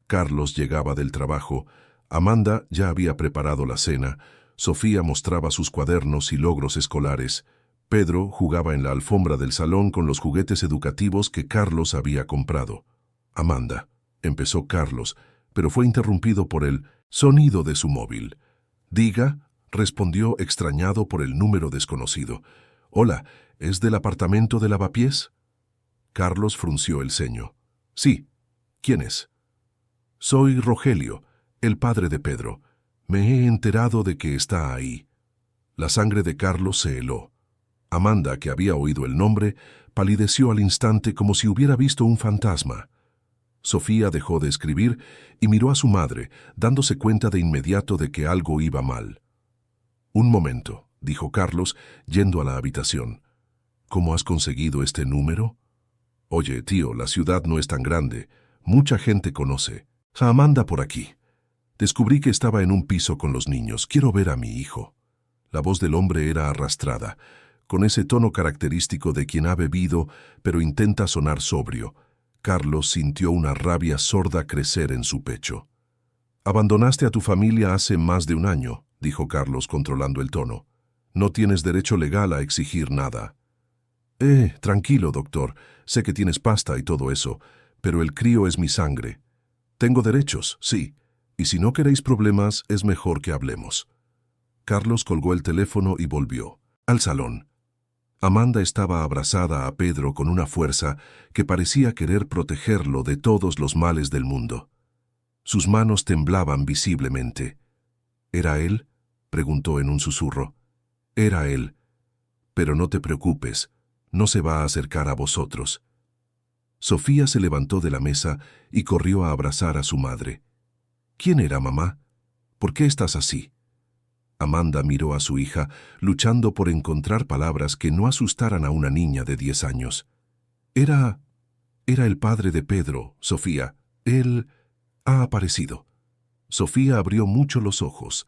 Carlos llegaba del trabajo, Amanda ya había preparado la cena, Sofía mostraba sus cuadernos y logros escolares, Pedro jugaba en la alfombra del salón con los juguetes educativos que Carlos había comprado. Amanda, empezó Carlos, pero fue interrumpido por el sonido de su móvil. Diga, respondió extrañado por el número desconocido. Hola, ¿es del apartamento de Lavapiés? Carlos frunció el ceño. Sí. ¿Quién es? Soy Rogelio, el padre de Pedro. Me he enterado de que está ahí. La sangre de Carlos se heló. Amanda, que había oído el nombre, palideció al instante como si hubiera visto un fantasma. Sofía dejó de escribir y miró a su madre, dándose cuenta de inmediato de que algo iba mal. Un momento, dijo Carlos, yendo a la habitación. ¿Cómo has conseguido este número? Oye, tío, la ciudad no es tan grande. Mucha gente conoce. A Amanda por aquí. Descubrí que estaba en un piso con los niños. Quiero ver a mi hijo. La voz del hombre era arrastrada, con ese tono característico de quien ha bebido, pero intenta sonar sobrio. Carlos sintió una rabia sorda crecer en su pecho. «Abandonaste a tu familia hace más de un año», dijo Carlos controlando el tono. «No tienes derecho legal a exigir nada». Tranquilo, doctor. Sé que tienes pasta y todo eso, pero el crío es mi sangre. Tengo derechos, sí, y si no queréis problemas, es mejor que hablemos». Carlos colgó el teléfono y volvió al salón. Amanda estaba abrazada a Pedro con una fuerza que parecía querer protegerlo de todos los males del mundo. Sus manos temblaban visiblemente. ¿Era él?, preguntó en un susurro. Era él. Pero no te preocupes, no se va a acercar a vosotros. Sofía se levantó de la mesa y corrió a abrazar a su madre. ¿Quién era, mamá? ¿Por qué estás así? Amanda miró a su hija, luchando por encontrar palabras que no asustaran a una niña de 10 años. Era el padre de Pedro, Sofía. Él ha aparecido. Sofía abrió mucho los ojos.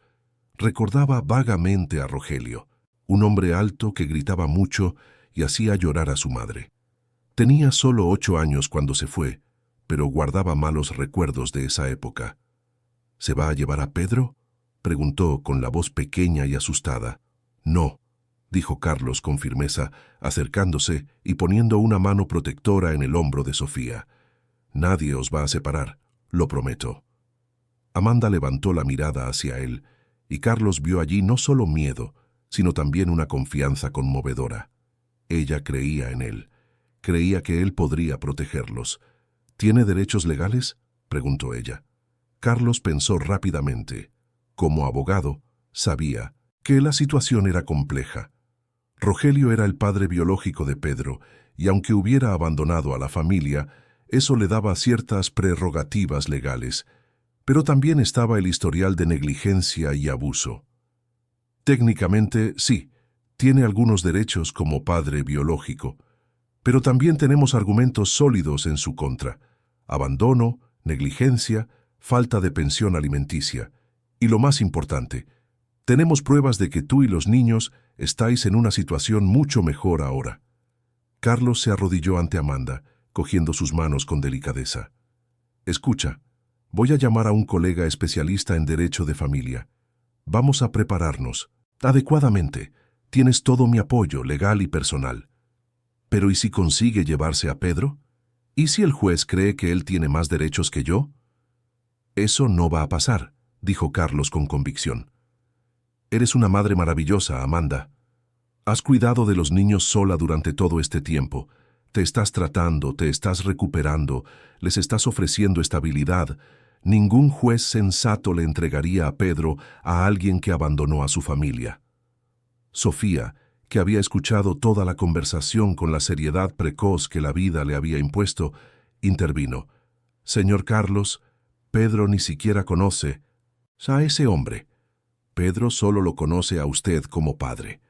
Recordaba vagamente a Rogelio, un hombre alto que gritaba mucho y hacía llorar a su madre. Tenía solo 8 años cuando se fue, pero guardaba malos recuerdos de esa época. ¿Se va a llevar a Pedro?, preguntó con la voz pequeña y asustada. No, dijo Carlos con firmeza, acercándose y poniendo una mano protectora en el hombro de Sofía. Nadie os va a separar, lo prometo. Amanda levantó la mirada hacia él, y Carlos vio allí no solo miedo, sino también una confianza conmovedora. Ella creía en él. Creía que él podría protegerlos. ¿Tiene derechos legales?, preguntó ella. Carlos pensó rápidamente. Como abogado, sabía que la situación era compleja. Rogelio era el padre biológico de Pedro, y aunque hubiera abandonado a la familia, eso le daba ciertas prerrogativas legales, pero también estaba el historial de negligencia y abuso. Técnicamente, sí, tiene algunos derechos como padre biológico, pero también tenemos argumentos sólidos en su contra: abandono, negligencia, falta de pensión alimenticia. Y lo más importante, tenemos pruebas de que tú y los niños estáis en una situación mucho mejor ahora. Carlos se arrodilló ante Amanda, cogiendo sus manos con delicadeza. Escucha, voy a llamar a un colega especialista en derecho de familia. Vamos a prepararnos adecuadamente. Tienes todo mi apoyo legal y personal. Pero ¿y si consigue llevarse a Pedro? ¿Y si el juez cree que él tiene más derechos que yo? Eso no va a pasar, dijo Carlos con convicción. Eres una madre maravillosa, Amanda. Has cuidado de los niños sola durante todo este tiempo. Te estás tratando, te estás recuperando, les estás ofreciendo estabilidad. Ningún juez sensato le entregaría a Pedro a alguien que abandonó a su familia. Sofía, que había escuchado toda la conversación con la seriedad precoz que la vida le había impuesto, intervino. Señor Carlos, Pedro ni siquiera conoce a ese hombre. Pedro solo lo conoce a usted como padre.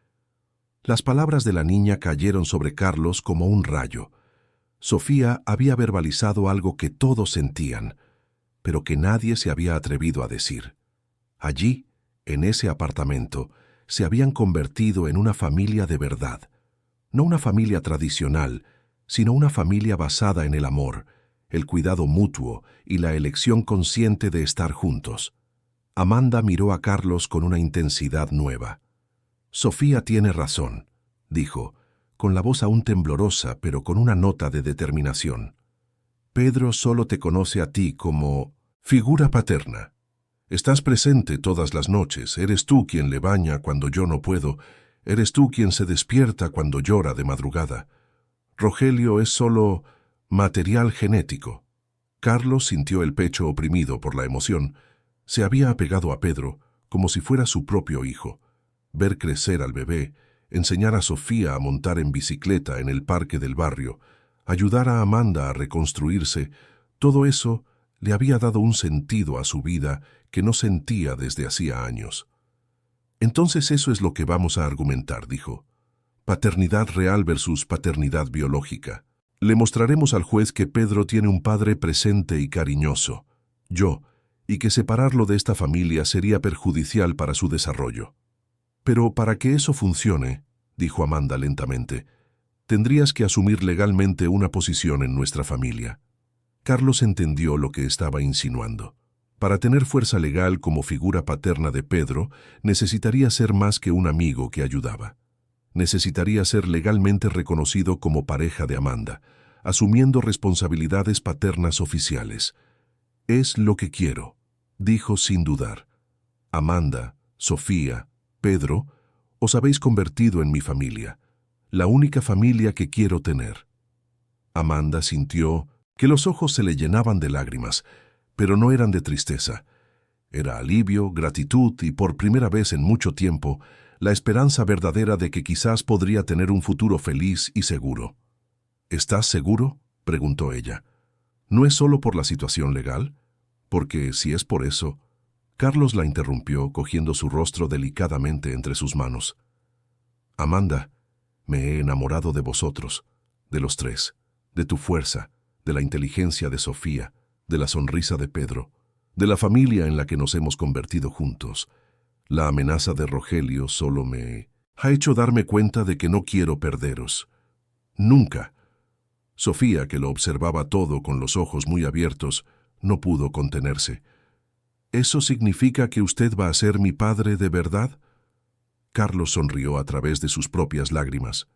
Las palabras de la niña cayeron sobre Carlos como un rayo. Sofía había verbalizado algo que todos sentían, pero que nadie se había atrevido a decir. Allí, en ese apartamento, se habían convertido en una familia de verdad. No una familia tradicional, sino una familia basada en el amor, el cuidado mutuo y la elección consciente de estar juntos. Amanda miró a Carlos con una intensidad nueva. Sofía tiene razón, dijo, con la voz aún temblorosa, pero con una nota de determinación. Pedro solo te conoce a ti como figura paterna. Estás presente todas las noches, eres tú quien le baña cuando yo no puedo, eres tú quien se despierta cuando llora de madrugada. Rogelio es solo material genético. Carlos sintió el pecho oprimido por la emoción. Se había apegado a Pedro como si fuera su propio hijo. Ver crecer al bebé, enseñar a Sofía a montar en bicicleta en el parque del barrio, ayudar a Amanda a reconstruirse, todo eso le había dado un sentido a su vida que no sentía desde hacía años. Entonces eso es lo que vamos a argumentar, dijo. Paternidad real versus paternidad biológica. Le mostraremos al juez que Pedro tiene un padre presente y cariñoso, yo, y que separarlo de esta familia sería perjudicial para su desarrollo. Pero para que eso funcione, dijo Amanda lentamente, tendrías que asumir legalmente una posición en nuestra familia. Carlos entendió lo que estaba insinuando. Para tener fuerza legal como figura paterna de Pedro, necesitaría ser más que un amigo que ayudaba. Necesitaría ser legalmente reconocido como pareja de Amanda, asumiendo responsabilidades paternas oficiales. Es lo que quiero, dijo sin dudar. Amanda, Sofía, Pedro, os habéis convertido en mi familia, la única familia que quiero tener. Amanda sintió que los ojos se le llenaban de lágrimas, pero no eran de tristeza. Era alivio, gratitud y, por primera vez en mucho tiempo, la esperanza verdadera de que quizás podría tener un futuro feliz y seguro. ¿Estás seguro?, preguntó ella. ¿No es solo por la situación legal? Porque, si es por eso... Carlos la interrumpió, cogiendo su rostro delicadamente entre sus manos. Amanda, me he enamorado de vosotros, de los tres, de tu fuerza, de la inteligencia de Sofía, de la sonrisa de Pedro, de la familia en la que nos hemos convertido juntos. La amenaza de Rogelio solo me ha hecho darme cuenta de que no quiero perderos. Nunca. Sofía, que lo observaba todo con los ojos muy abiertos, no pudo contenerse. ¿Eso significa que usted va a ser mi padre de verdad? Carlos sonrió a través de sus propias lágrimas.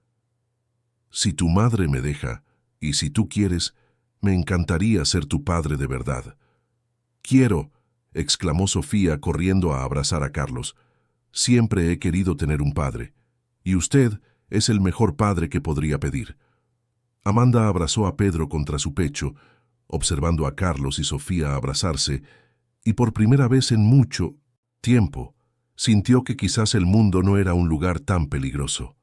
Si tu madre me deja, y si tú quieres, me encantaría ser tu padre de verdad. Quiero, exclamó Sofía corriendo a abrazar a Carlos. Siempre he querido tener un padre, y usted es el mejor padre que podría pedir. Amanda abrazó a Pedro contra su pecho, observando a Carlos y Sofía abrazarse, y por primera vez en mucho tiempo sintió que quizás el mundo no era un lugar tan peligroso.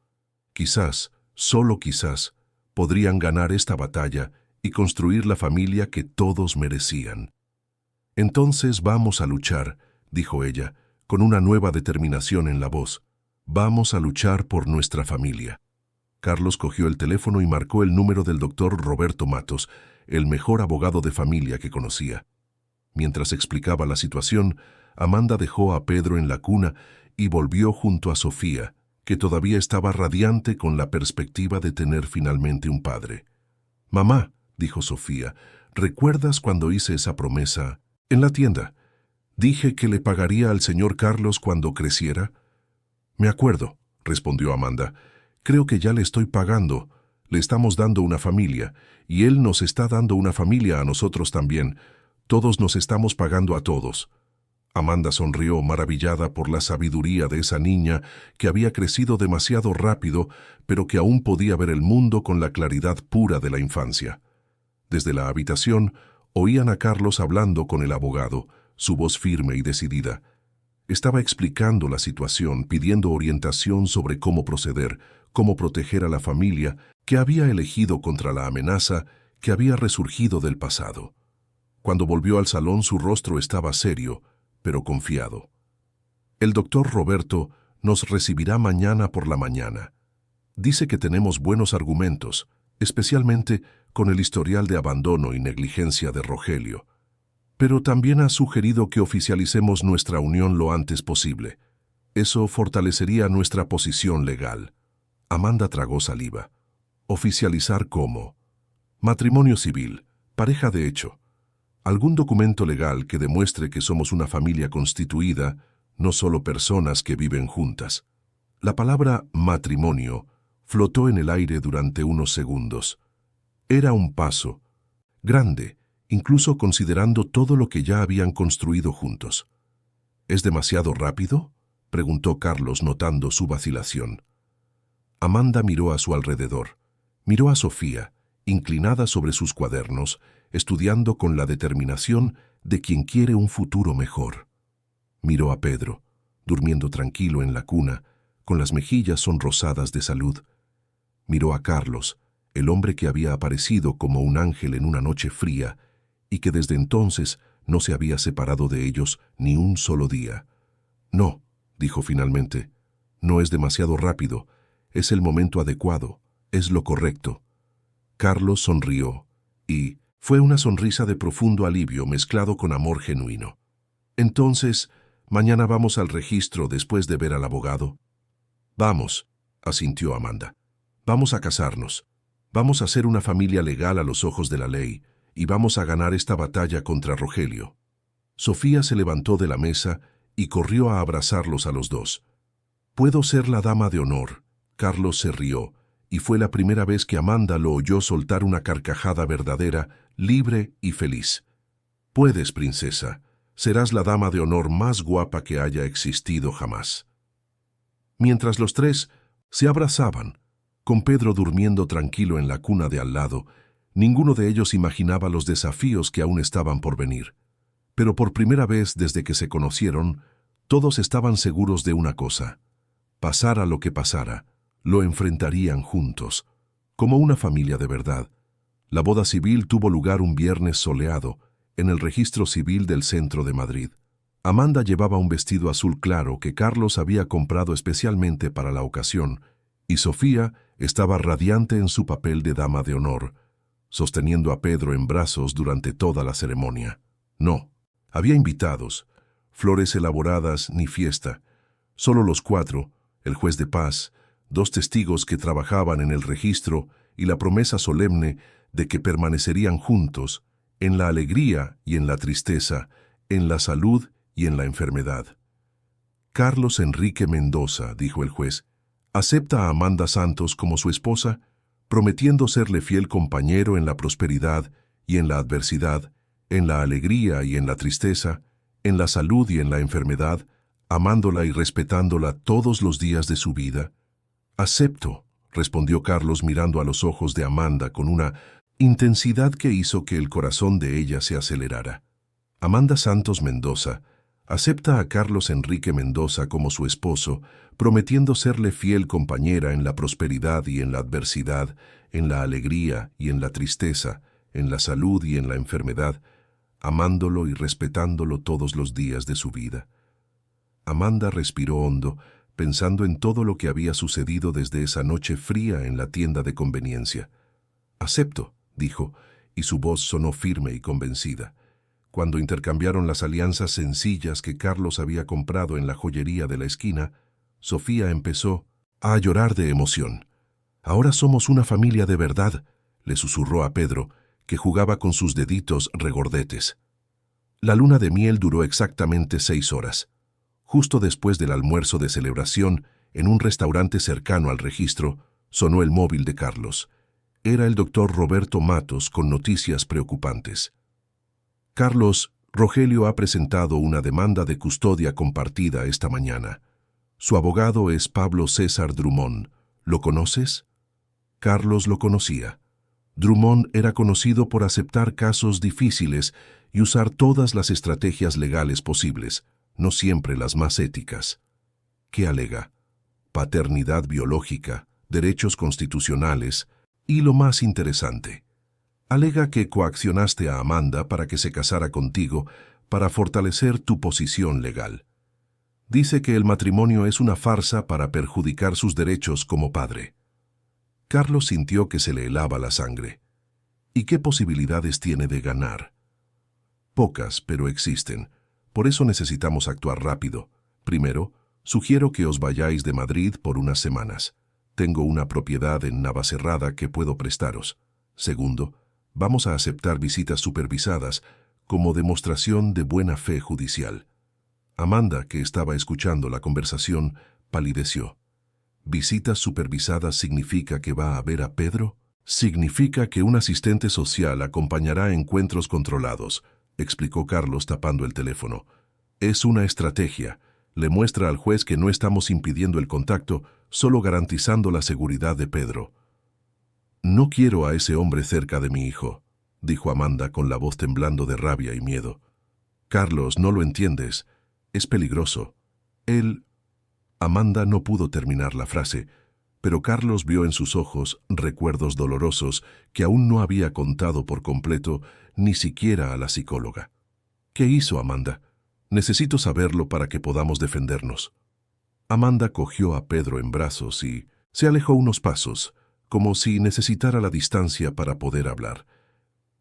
Quizás, solo quizás, podrían ganar esta batalla y construir la familia que todos merecían. Entonces vamos a luchar, dijo ella, con una nueva determinación en la voz. Vamos a luchar por nuestra familia. Carlos cogió el teléfono y marcó el número del doctor Roberto Matos, el mejor abogado de familia que conocía. Mientras explicaba la situación, Amanda dejó a Pedro en la cuna y volvió junto a Sofía, que todavía estaba radiante con la perspectiva de tener finalmente un padre. «Mamá», dijo Sofía, «¿recuerdas cuando hice esa promesa en la tienda? Dije que le pagaría al señor Carlos cuando creciera». «Me acuerdo», respondió Amanda. «Creo que ya le estoy pagando. Le estamos dando una familia, y él nos está dando una familia a nosotros también. Todos nos estamos pagando a todos». Amanda sonrió, maravillada por la sabiduría de esa niña que había crecido demasiado rápido, pero que aún podía ver el mundo con la claridad pura de la infancia. Desde la habitación, oían a Carlos hablando con el abogado, su voz firme y decidida. Estaba explicando la situación, pidiendo orientación sobre cómo proceder, cómo proteger a la familia que había elegido contra la amenaza que había resurgido del pasado. Cuando volvió al salón, su rostro estaba serio, pero confiado. «El doctor Roberto nos recibirá mañana por la mañana. Dice que tenemos buenos argumentos, especialmente con el historial de abandono y negligencia de Rogelio. Pero también ha sugerido que oficialicemos nuestra unión lo antes posible. Eso fortalecería nuestra posición legal». Amanda tragó saliva. «¿Oficializar cómo?» «Matrimonio civil, pareja de hecho. Algún documento legal que demuestre que somos una familia constituida, no solo personas que viven juntas». La palabra matrimonio flotó en el aire durante unos segundos. Era un paso, grande, incluso considerando todo lo que ya habían construido juntos. «¿Es demasiado rápido?», preguntó Carlos notando su vacilación. Amanda miró a su alrededor. Miró a Sofía, inclinada sobre sus cuadernos, estudiando con la determinación de quien quiere un futuro mejor. Miró a Pedro, durmiendo tranquilo en la cuna, con las mejillas sonrosadas de salud. Miró a Carlos, el hombre que había aparecido como un ángel en una noche fría y que desde entonces no se había separado de ellos ni un solo día. «No», dijo finalmente, «no es demasiado rápido, es el momento adecuado, es lo correcto». Carlos sonrió, y fue una sonrisa de profundo alivio mezclado con amor genuino. «Entonces, mañana vamos al registro después de ver al abogado». «Vamos», asintió Amanda. «Vamos a casarnos. Vamos a ser una familia legal a los ojos de la ley, y vamos a ganar esta batalla contra Rogelio». Sofía se levantó de la mesa y corrió a abrazarlos a los dos. «¿Puedo ser la dama de honor?». Carlos se rió, y fue la primera vez que Amanda lo oyó soltar una carcajada verdadera, libre y feliz. «Puedes, princesa. Serás la dama de honor más guapa que haya existido jamás». Mientras los tres se abrazaban, con Pedro durmiendo tranquilo en la cuna de al lado, ninguno de ellos imaginaba los desafíos que aún estaban por venir. Pero por primera vez desde que se conocieron, todos estaban seguros de una cosa: pasara lo que pasara, lo enfrentarían juntos, como una familia de verdad. La boda civil tuvo lugar un viernes soleado, en el registro civil del centro de Madrid. Amanda llevaba un vestido azul claro que Carlos había comprado especialmente para la ocasión, y Sofía estaba radiante en su papel de dama de honor, sosteniendo a Pedro en brazos durante toda la ceremonia. No, había invitados, flores elaboradas ni fiesta, solo los cuatro, el juez de paz, 2 testigos que trabajaban en el registro y la promesa solemne de que permanecerían juntos, en la alegría y en la tristeza, en la salud y en la enfermedad. «Carlos Enrique Mendoza», dijo el juez, «acepta a Amanda Santos como su esposa, prometiendo serle fiel compañero en la prosperidad y en la adversidad, en la alegría y en la tristeza, en la salud y en la enfermedad, amándola y respetándola todos los días de su vida? Acepto, respondió Carlos mirando a los ojos de Amanda con una intensidad que hizo que el corazón de ella se acelerara. Amanda Santos Mendoza acepta a Carlos Enrique Mendoza como su esposo, prometiendo serle fiel compañera en la prosperidad y en la adversidad, en la alegría y en la tristeza, en la salud y en la enfermedad, amándolo y respetándolo todos los días de su vida. Amanda respiró hondo, pensando en todo lo que había sucedido desde esa noche fría en la tienda de conveniencia. «Acepto», dijo, y su voz sonó firme y convencida. Cuando intercambiaron las alianzas sencillas que Carlos había comprado en la joyería de la esquina, Sofía empezó a llorar de emoción. «Ahora somos una familia de verdad», le susurró a Pedro, que jugaba con sus deditos regordetes. La luna de miel duró exactamente 6 horas. Justo después del almuerzo de celebración, en un restaurante cercano al registro, sonó el móvil de Carlos. Era el doctor Roberto Matos con noticias preocupantes. «Carlos, Rogelio ha presentado una demanda de custodia compartida esta mañana. Su abogado es Pablo César Drummond. ¿Lo conoces?» Carlos lo conocía. Drummond era conocido por aceptar casos difíciles y usar todas las estrategias legales posibles, no siempre las más éticas. ¿Qué alega? Paternidad biológica, derechos constitucionales y, lo más interesante, alega que coaccionaste a Amanda para que se casara contigo para fortalecer tu posición legal. Dice que el matrimonio es una farsa para perjudicar sus derechos como padre. Carlos sintió que se le helaba la sangre. ¿Y qué posibilidades tiene de ganar? Pocas, pero existen. Por eso necesitamos actuar rápido. Primero, sugiero que os vayáis de Madrid por unas semanas. Tengo una propiedad en Navacerrada que puedo prestaros. Segundo, vamos a aceptar visitas supervisadas como demostración de buena fe judicial. Amanda, que estaba escuchando la conversación, palideció. ¿Visitas supervisadas significa que va a ver a Pedro? Significa que un asistente social acompañará a encuentros controlados, explicó Carlos tapando el teléfono. Es una estrategia. Le muestra al juez que no estamos impidiendo el contacto, solo garantizando la seguridad de Pedro. No quiero a ese hombre cerca de mi hijo, dijo Amanda con la voz temblando de rabia y miedo. Carlos, no lo entiendes. Es peligroso. Él... Amanda no pudo terminar la frase, pero Carlos vio en sus ojos recuerdos dolorosos que aún no había contado por completo ni siquiera a la psicóloga. ¿Qué hizo Amanda? Necesito saberlo para que podamos defendernos. Amanda cogió a Pedro en brazos y se alejó unos pasos, como si necesitara la distancia para poder hablar.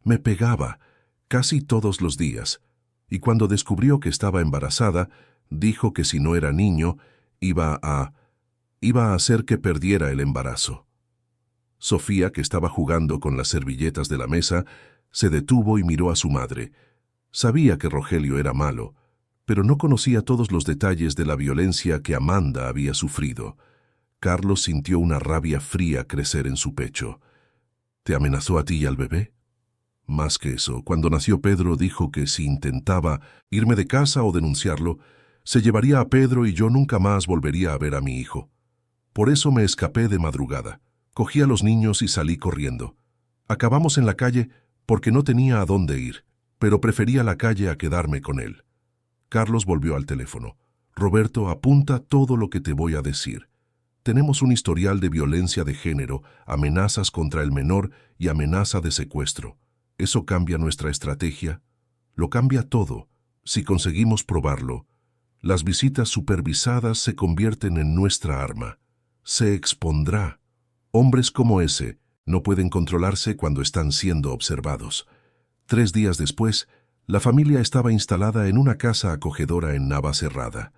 Me pegaba, casi todos los días, y cuando descubrió que estaba embarazada, dijo que si no era niño, iba a hacer que perdiera el embarazo. Sofía, que estaba jugando con las servilletas de la mesa, se detuvo y miró a su madre. Sabía que Rogelio era malo, pero no conocía todos los detalles de la violencia que Amanda había sufrido. Carlos sintió una rabia fría crecer en su pecho. ¿Te amenazó a ti y al bebé? Más que eso, cuando nació Pedro dijo que si intentaba irme de casa o denunciarlo, se llevaría a Pedro y yo nunca más volvería a ver a mi hijo. Por eso me escapé de madrugada. Cogí a los niños y salí corriendo. Acabamos en la calle porque no tenía a dónde ir, pero prefería la calle a quedarme con él. Carlos volvió al teléfono. Roberto, apunta todo lo que te voy a decir. Tenemos un historial de violencia de género, amenazas contra el menor y amenaza de secuestro. ¿Eso cambia nuestra estrategia? Lo cambia todo. Si conseguimos probarlo, las visitas supervisadas se convierten en nuestra arma. Se expondrá. Hombres como ese no pueden controlarse cuando están siendo observados. 3 días después, la familia estaba instalada en una casa acogedora en Navacerrada.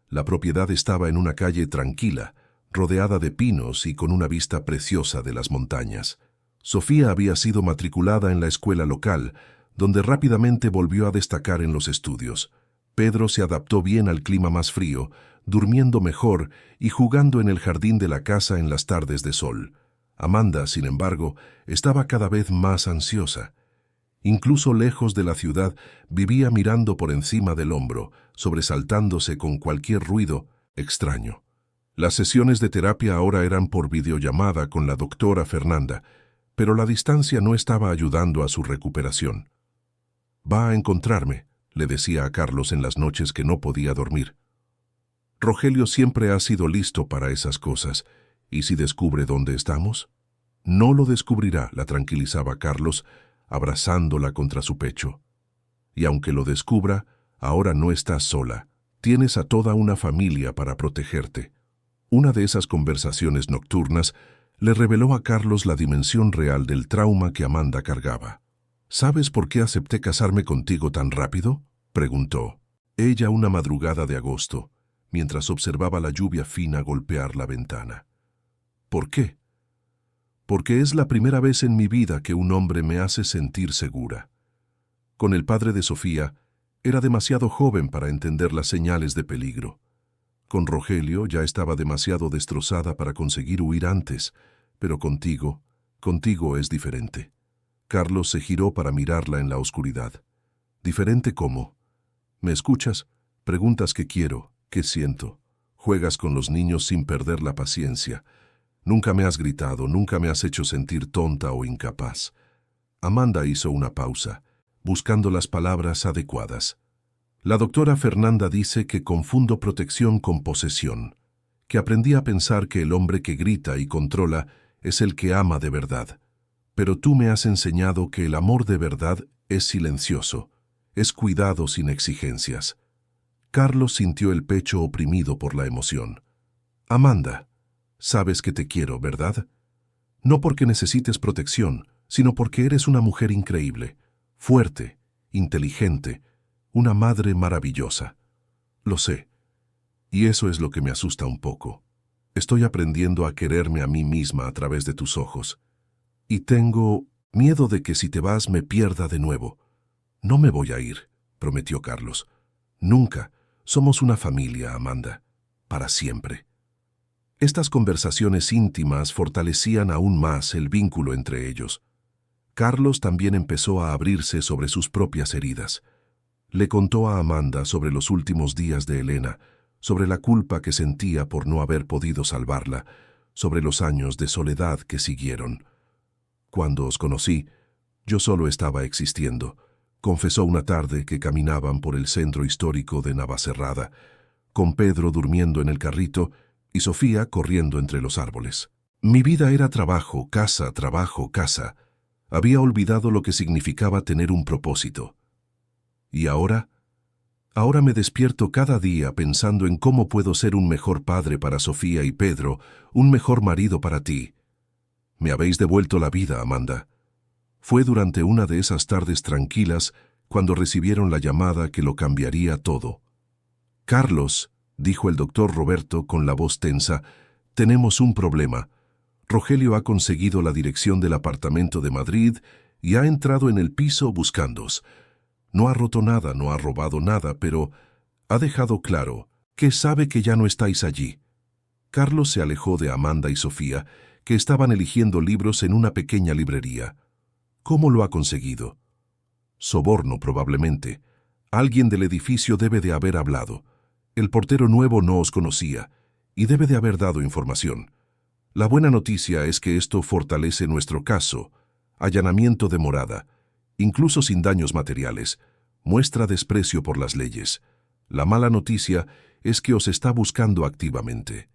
La propiedad estaba en una calle tranquila, rodeada de pinos y con una vista preciosa de las montañas. Sofía había sido matriculada en la escuela local, donde rápidamente volvió a destacar en los estudios. Pedro se adaptó bien al clima más frío, durmiendo mejor y jugando en el jardín de la casa en las tardes de sol. Amanda, sin embargo, estaba cada vez más ansiosa. Incluso lejos de la ciudad, vivía mirando por encima del hombro, sobresaltándose con cualquier ruido extraño. Las sesiones de terapia ahora eran por videollamada con la doctora Fernanda, pero la distancia no estaba ayudando a su recuperación. «Va a encontrarme», le decía a Carlos en las noches que no podía dormir. «Rogelio siempre ha sido listo para esas cosas. ¿Y si descubre dónde estamos?» «No lo descubrirá», la tranquilizaba Carlos, abrazándola contra su pecho. «Y aunque lo descubra, ahora no estás sola. Tienes a toda una familia para protegerte». Una de esas conversaciones nocturnas le reveló a Carlos la dimensión real del trauma que Amanda cargaba. «¿Sabes por qué acepté casarme contigo tan rápido?», preguntó. Ella una madrugada de agosto, mientras observaba la lluvia fina golpear la ventana. «¿Por qué?». «Porque es la primera vez en mi vida que un hombre me hace sentir segura». Con el padre de Sofía, era demasiado joven para entender las señales de peligro. Con Rogelio ya estaba demasiado destrozada para conseguir huir antes, pero contigo es diferente. Carlos se giró para mirarla en la oscuridad. «¿Diferente cómo?». «¿Me escuchas? Preguntas qué quiero, qué siento. Juegas con los niños sin perder la paciencia. Nunca me has gritado, nunca me has hecho sentir tonta o incapaz». Amanda hizo una pausa, buscando las palabras adecuadas. «La doctora Fernanda dice que confundo protección con posesión, que aprendí a pensar que el hombre que grita y controla es el que ama de verdad. Pero tú me has enseñado que el amor de verdad es silencioso, es cuidado sin exigencias». Carlos sintió el pecho oprimido por la emoción. «Amanda, sabes que te quiero, ¿verdad? No porque necesites protección, sino porque eres una mujer increíble, fuerte, inteligente, una madre maravillosa. Lo sé. Y eso es lo que me asusta un poco. Estoy aprendiendo a quererme a mí misma a través de tus ojos. Y tengo miedo de que si te vas me pierda de nuevo». «No me voy a ir», prometió Carlos. «Nunca. Somos una familia, Amanda. Para siempre». Estas conversaciones íntimas fortalecían aún más el vínculo entre ellos. Carlos también empezó a abrirse sobre sus propias heridas. Le contó a Amanda sobre los últimos días de Elena, sobre la culpa que sentía por no haber podido salvarla, sobre los años de soledad que siguieron. «Cuando os conocí, yo solo estaba existiendo», confesó una tarde que caminaban por el centro histórico de Navacerrada, con Pedro durmiendo en el carrito y Sofía corriendo entre los árboles. «Mi vida era trabajo, casa, trabajo, casa. Había olvidado lo que significaba tener un propósito. ¿Y ahora? Ahora me despierto cada día pensando en cómo puedo ser un mejor padre para Sofía y Pedro, un mejor marido para ti. Me habéis devuelto la vida, Amanda». Fue durante una de esas tardes tranquilas cuando recibieron la llamada que lo cambiaría todo. «Carlos», dijo el doctor Roberto con la voz tensa, «tenemos un problema. Rogelio ha conseguido la dirección del apartamento de Madrid y ha entrado en el piso buscándoos. No ha roto nada, no ha robado nada, pero ha dejado claro que sabe que ya no estáis allí». Carlos se alejó de Amanda y Sofía, que estaban eligiendo libros en una pequeña librería. «¿Cómo lo ha conseguido?». «Soborno, probablemente. Alguien del edificio debe de haber hablado. El portero nuevo no os conocía y debe de haber dado información. La buena noticia es que esto fortalece nuestro caso. Allanamiento de morada, incluso sin daños materiales, muestra desprecio por las leyes. La mala noticia es que os está buscando activamente».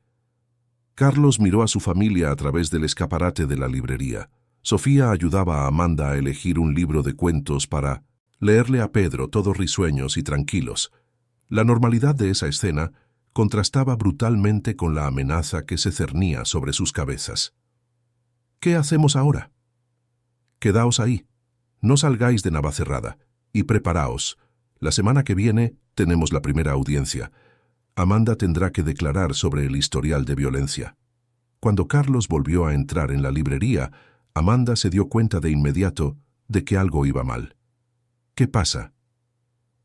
Carlos miró a su familia a través del escaparate de la librería. Sofía ayudaba a Amanda a elegir un libro de cuentos para leerle a Pedro, todos risueños y tranquilos. La normalidad de esa escena contrastaba brutalmente con la amenaza que se cernía sobre sus cabezas. «¿Qué hacemos ahora?». «Quedaos ahí. No salgáis de Navacerrada. Y preparaos. La semana que viene tenemos la primera audiencia. Amanda tendrá que declarar sobre el historial de violencia». Cuando Carlos volvió a entrar en la librería, Amanda se dio cuenta de inmediato de que algo iba mal. «¿Qué pasa?».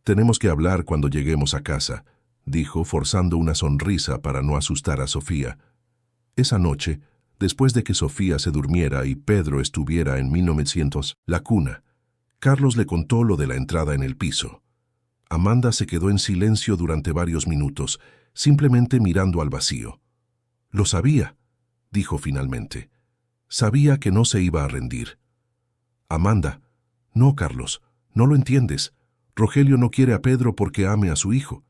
«Tenemos que hablar cuando lleguemos a casa», dijo, forzando una sonrisa para no asustar a Sofía. Esa noche, después de que Sofía se durmiera y Pedro estuviera en 1900, la cuna, Carlos le contó lo de la entrada en el piso. Amanda se quedó en silencio durante varios minutos, simplemente mirando al vacío. «Lo sabía», dijo finalmente. «Sabía que no se iba a rendir». «Amanda». «No, Carlos, no lo entiendes. Rogelio no quiere a Pedro porque ame a su hijo.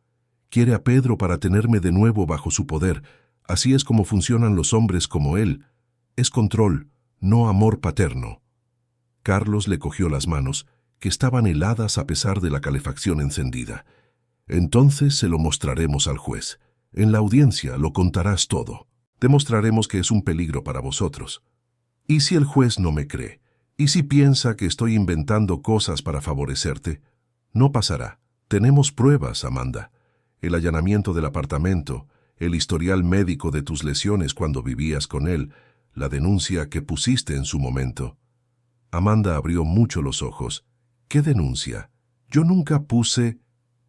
Quiere a Pedro para tenerme de nuevo bajo su poder. Así es como funcionan los hombres como él. Es control, no amor paterno». Carlos le cogió las manos, que estaban heladas a pesar de la calefacción encendida. «Entonces se lo mostraremos al juez. En la audiencia lo contarás todo. Demostraremos que es un peligro para vosotros. ¿Y si el juez no me cree? ¿Y si piensa que estoy inventando cosas para favorecerte? No pasará. Tenemos pruebas, Amanda. El allanamiento del apartamento, el historial médico de tus lesiones cuando vivías con él, la denuncia que pusiste en su momento». Amanda abrió mucho los ojos. «¿Qué denuncia? Yo nunca puse...».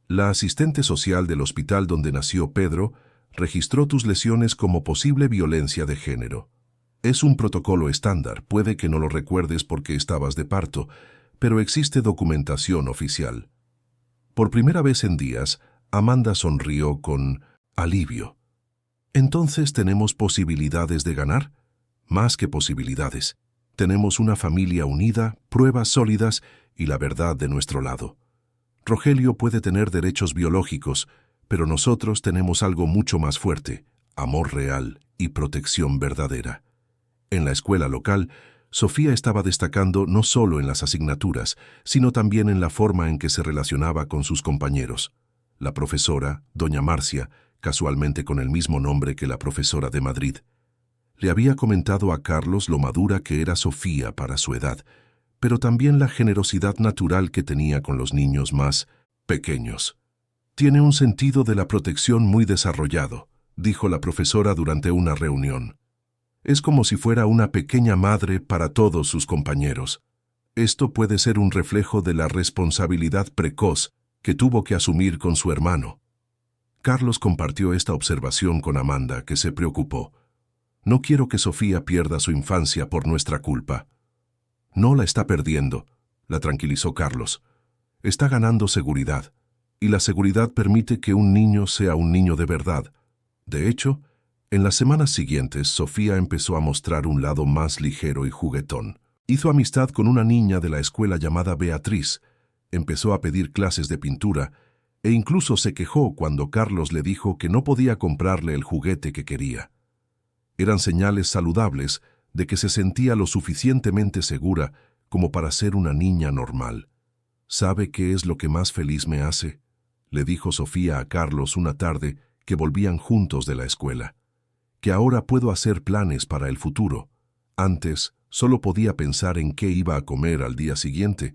«La asistente social del hospital donde nació Pedro registró tus lesiones como posible violencia de género. Es un protocolo estándar, puede que no lo recuerdes porque estabas de parto, pero existe documentación oficial». Por primera vez en días, Amanda sonrió con alivio. «¿Entonces tenemos posibilidades de ganar?» «Más que posibilidades. Tenemos una familia unida, pruebas sólidas y la verdad de nuestro lado. Rogelio puede tener derechos biológicos, pero nosotros tenemos algo mucho más fuerte, amor real y protección verdadera». En la escuela local, Sofía estaba destacando no solo en las asignaturas, sino también en la forma en que se relacionaba con sus compañeros. La profesora, doña Marcia, casualmente con el mismo nombre que la profesora de Madrid, le había comentado a Carlos lo madura que era Sofía para su edad, pero también la generosidad natural que tenía con los niños más pequeños. «Tiene un sentido de la protección muy desarrollado», dijo la profesora durante una reunión. «Es como si fuera una pequeña madre para todos sus compañeros. Esto puede ser un reflejo de la responsabilidad precoz que tuvo que asumir con su hermano». Carlos compartió esta observación con Amanda, que se preocupó. «No quiero que Sofía pierda su infancia por nuestra culpa». «No la está perdiendo», la tranquilizó Carlos. «Está ganando seguridad, y la seguridad permite que un niño sea un niño de verdad. De hecho, en las semanas siguientes, Sofía empezó a mostrar un lado más ligero y juguetón. Hizo amistad con una niña de la escuela llamada Beatriz, empezó a pedir clases de pintura, e incluso se quejó cuando Carlos le dijo que no podía comprarle el juguete que quería. Eran señales saludables de que se sentía lo suficientemente segura como para ser una niña normal. «¿Sabe qué es lo que más feliz me hace?», le dijo Sofía a Carlos una tarde que volvían juntos de la escuela. «Que ahora puedo hacer planes para el futuro. Antes solo podía pensar en qué iba a comer al día siguiente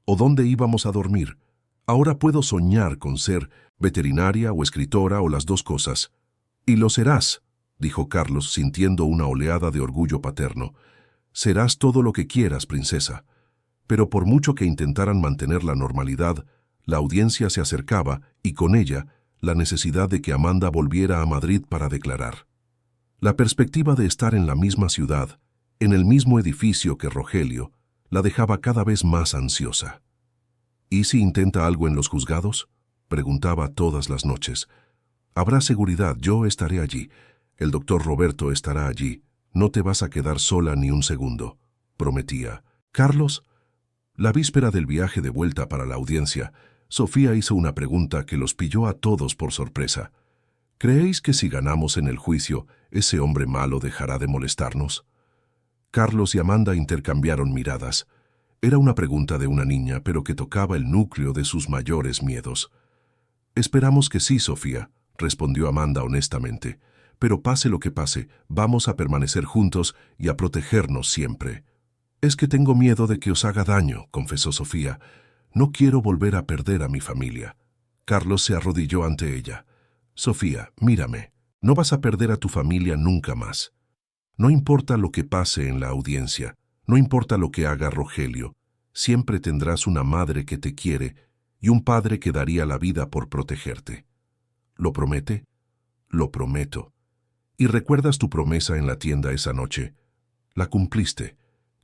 o dónde íbamos a dormir. Ahora puedo soñar con ser veterinaria o escritora o las dos cosas». «Y lo serás», dijo Carlos sintiendo una oleada de orgullo paterno. «Serás todo lo que quieras, princesa». Pero por mucho que intentaran mantener la normalidad, la audiencia se acercaba y con ella la necesidad de que Amanda volviera a Madrid para declarar. La perspectiva de estar en la misma ciudad, en el mismo edificio que Rogelio, la dejaba cada vez más ansiosa. «¿Y si intenta algo en los juzgados?», preguntaba todas las noches. «Habrá seguridad, yo estaré allí. El doctor Roberto estará allí. No te vas a quedar sola ni un segundo», prometía. «Carlos». La víspera del viaje de vuelta para la audiencia, Sofía hizo una pregunta que los pilló a todos por sorpresa. «¿Creéis que si ganamos en el juicio, ese hombre malo dejará de molestarnos?». Carlos y Amanda intercambiaron miradas. Era una pregunta de una niña, pero que tocaba el núcleo de sus mayores miedos. «Esperamos que sí, Sofía», respondió Amanda honestamente. «Pero pase lo que pase, vamos a permanecer juntos y a protegernos siempre». «Es que tengo miedo de que os haga daño», confesó Sofía. «No quiero volver a perder a mi familia». Carlos se arrodilló ante ella. «Sofía, mírame. No vas a perder a tu familia nunca más. No importa lo que pase en la audiencia, no importa lo que haga Rogelio, siempre tendrás una madre que te quiere y un padre que daría la vida por protegerte». «¿Lo promete?». «Lo prometo». «¿Y recuerdas tu promesa en la tienda esa noche?». «La cumpliste.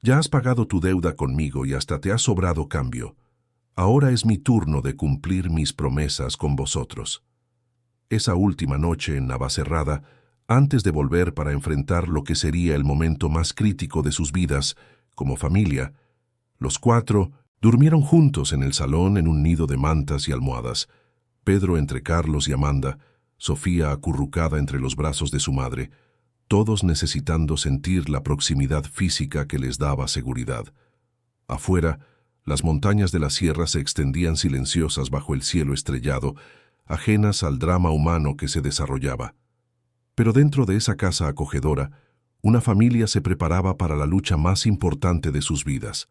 Ya has pagado tu deuda conmigo y hasta te ha sobrado cambio. Ahora es mi turno de cumplir mis promesas con vosotros. Esa última noche en Navacerrada, antes de volver para enfrentar lo que sería el momento más crítico de sus vidas, como familia, los cuatro durmieron juntos en el salón en un nido de mantas y almohadas, Pedro entre Carlos y Amanda, Sofía acurrucada entre los brazos de su madre, todos necesitando sentir la proximidad física que les daba seguridad. Afuera, las montañas de la sierra se extendían silenciosas bajo el cielo estrellado, ajenas al drama humano que se desarrollaba. Pero dentro de esa casa acogedora, una familia se preparaba para la lucha más importante de sus vidas: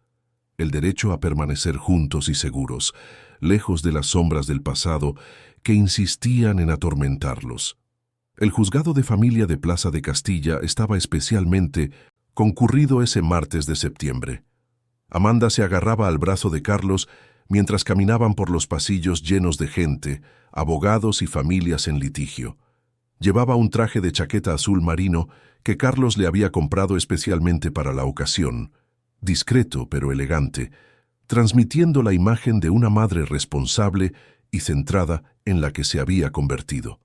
el derecho a permanecer juntos y seguros, lejos de las sombras del pasado que insistían en atormentarlos. El juzgado de familia de Plaza de Castilla estaba especialmente concurrido ese martes de septiembre. Amanda se agarraba al brazo de Carlos mientras caminaban por los pasillos llenos de gente, abogados y familias en litigio. Llevaba un traje de chaqueta azul marino que Carlos le había comprado especialmente para la ocasión, discreto pero elegante, transmitiendo la imagen de una madre responsable y centrada en la que se había convertido.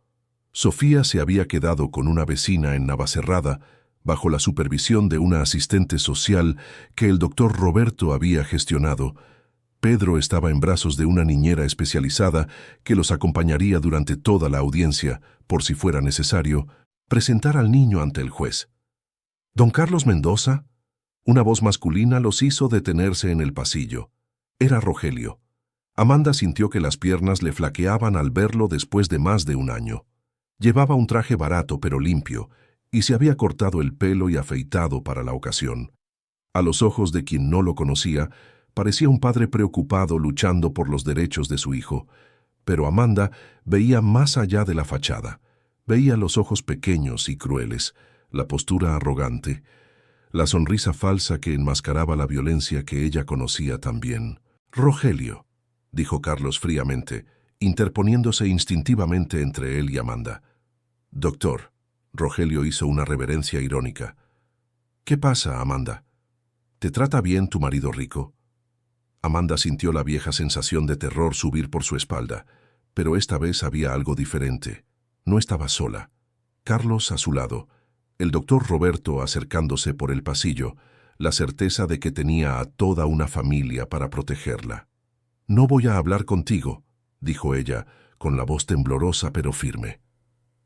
Sofía se había quedado con una vecina en Navacerrada, bajo la supervisión de una asistente social que el doctor Roberto había gestionado. Pedro estaba en brazos de una niñera especializada que los acompañaría durante toda la audiencia, por si fuera necesario, presentar al niño ante el juez. «Don Carlos Mendoza», una voz masculina los hizo detenerse en el pasillo. Era Rogelio. Amanda sintió que las piernas le flaqueaban al verlo después de más de un año. Llevaba un traje barato pero limpio, y se había cortado el pelo y afeitado para la ocasión. A los ojos de quien no lo conocía, parecía un padre preocupado luchando por los derechos de su hijo, pero Amanda veía más allá de la fachada. Veía los ojos pequeños y crueles, la postura arrogante, la sonrisa falsa que enmascaraba la violencia que ella conocía también. «Rogelio», dijo Carlos fríamente, interponiéndose instintivamente entre él y Amanda. «Doctor», Rogelio hizo una reverencia irónica. «¿Qué pasa, Amanda? ¿Te trata bien tu marido rico?» Amanda sintió la vieja sensación de terror subir por su espalda, pero esta vez había algo diferente. No estaba sola. Carlos a su lado, el doctor Roberto acercándose por el pasillo, la certeza de que tenía a toda una familia para protegerla. «No voy a hablar contigo», dijo ella, con la voz temblorosa pero firme.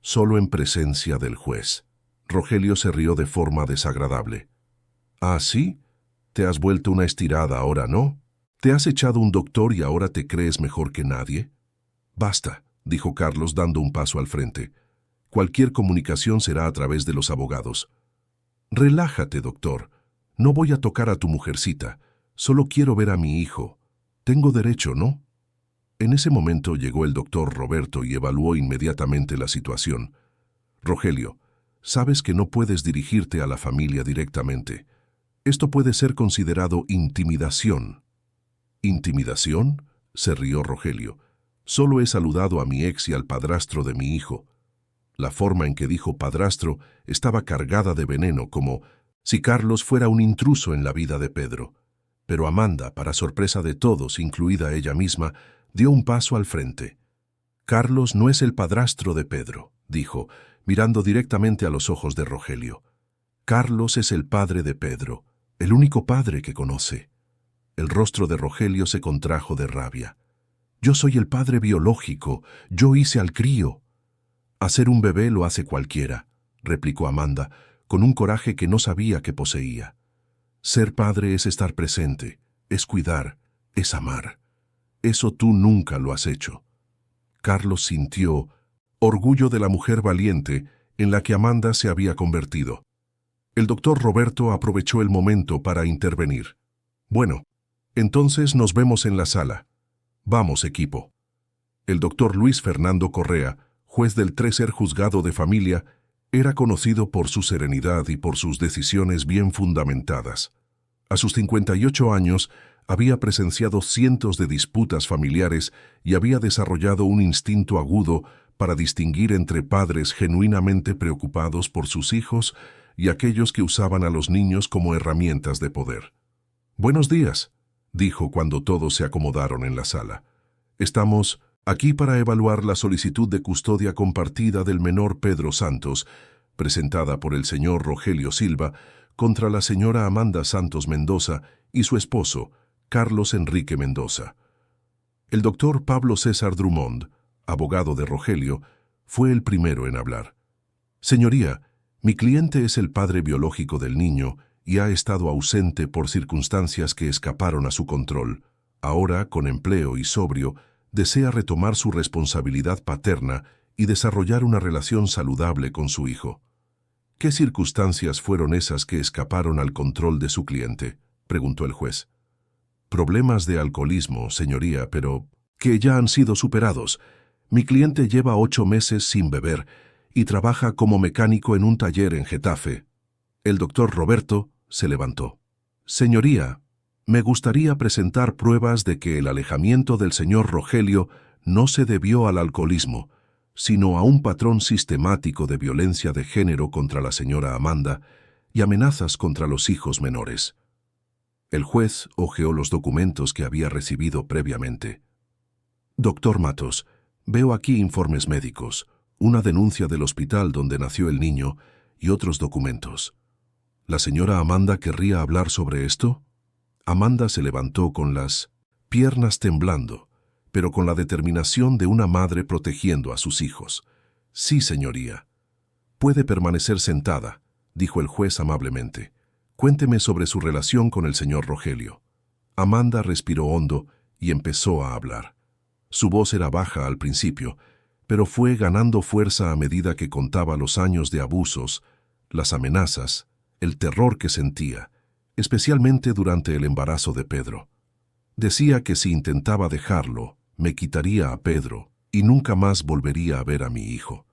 «Solo en presencia del juez». Rogelio se rió de forma desagradable. «¿Ah, sí? ¿Te has vuelto una estirada ahora, no? ¿Te has echado un doctor y ahora te crees mejor que nadie?» «Basta», dijo Carlos dando un paso al frente. «Cualquier comunicación será a través de los abogados». «Relájate, doctor. No voy a tocar a tu mujercita. Solo quiero ver a mi hijo. Tengo derecho, ¿no?» En ese momento llegó el doctor Roberto y evaluó inmediatamente la situación. «Rogelio, sabes que no puedes dirigirte a la familia directamente. Esto puede ser considerado intimidación». «¿Intimidación?», se rió Rogelio. «Solo he saludado a mi ex y al padrastro de mi hijo». La forma en que dijo padrastro estaba cargada de veneno, como si Carlos fuera un intruso en la vida de Pedro. Pero Amanda, para sorpresa de todos, incluida ella misma, dio un paso al frente. «Carlos no es el padrastro de Pedro», dijo, mirando directamente a los ojos de Rogelio. «Carlos es el padre de Pedro, el único padre que conoce». El rostro de Rogelio se contrajo de rabia. «Yo soy el padre biológico, yo hice al crío». «Hacer un bebé lo hace cualquiera», replicó Amanda, con un coraje que no sabía que poseía. «Ser padre es estar presente, es cuidar, es amar. Eso tú nunca lo has hecho». Carlos sintió orgullo de la mujer valiente en la que Amanda se había convertido. El doctor Roberto aprovechó el momento para intervenir. «Bueno, entonces nos vemos en la sala. Vamos, equipo». El doctor Luis Fernando Correa, juez del tercer juzgado de familia, era conocido por su serenidad y por sus decisiones bien fundamentadas. A sus 58 años, había presenciado cientos de disputas familiares y había desarrollado un instinto agudo para distinguir entre padres genuinamente preocupados por sus hijos y aquellos que usaban a los niños como herramientas de poder. Buenos días, dijo cuando todos se acomodaron en la sala. Estamos aquí para evaluar la solicitud de custodia compartida del menor Pedro Santos, presentada por el señor Rogelio Silva, contra la señora Amanda Santos Mendoza y su esposo, Carlos Enrique Mendoza. El doctor Pablo César Drummond, abogado de Rogelio, fue el primero en hablar. Señoría, mi cliente es el padre biológico del niño y ha estado ausente por circunstancias que escaparon a su control. Ahora, con empleo y sobrio, desea retomar su responsabilidad paterna y desarrollar una relación saludable con su hijo. ¿Qué circunstancias fueron esas que escaparon al control de su cliente?, preguntó el juez. Problemas de alcoholismo, señoría, pero que ya han sido superados. Mi cliente lleva 8 meses sin beber y trabaja como mecánico en un taller en Getafe. El doctor Roberto se levantó. Señoría, me gustaría presentar pruebas de que el alejamiento del señor Rogelio no se debió al alcoholismo, sino a un patrón sistemático de violencia de género contra la señora Amanda y amenazas contra los hijos menores. El juez hojeó los documentos que había recibido previamente. Doctor Matos, veo aquí informes médicos, una denuncia del hospital donde nació el niño y otros documentos. ¿La señora Amanda querría hablar sobre esto? Amanda se levantó con las piernas temblando, pero con la determinación de una madre protegiendo a sus hijos. Sí, señoría. Puede permanecer sentada, dijo el juez amablemente. Cuénteme sobre su relación con el señor Rogelio. Amanda respiró hondo y empezó a hablar. Su voz era baja al principio, pero fue ganando fuerza a medida que contaba los años de abusos, las amenazas, el terror que sentía, especialmente durante el embarazo de Pedro. Decía que si intentaba dejarlo, me quitaría a Pedro y nunca más volvería a ver a mi hijo.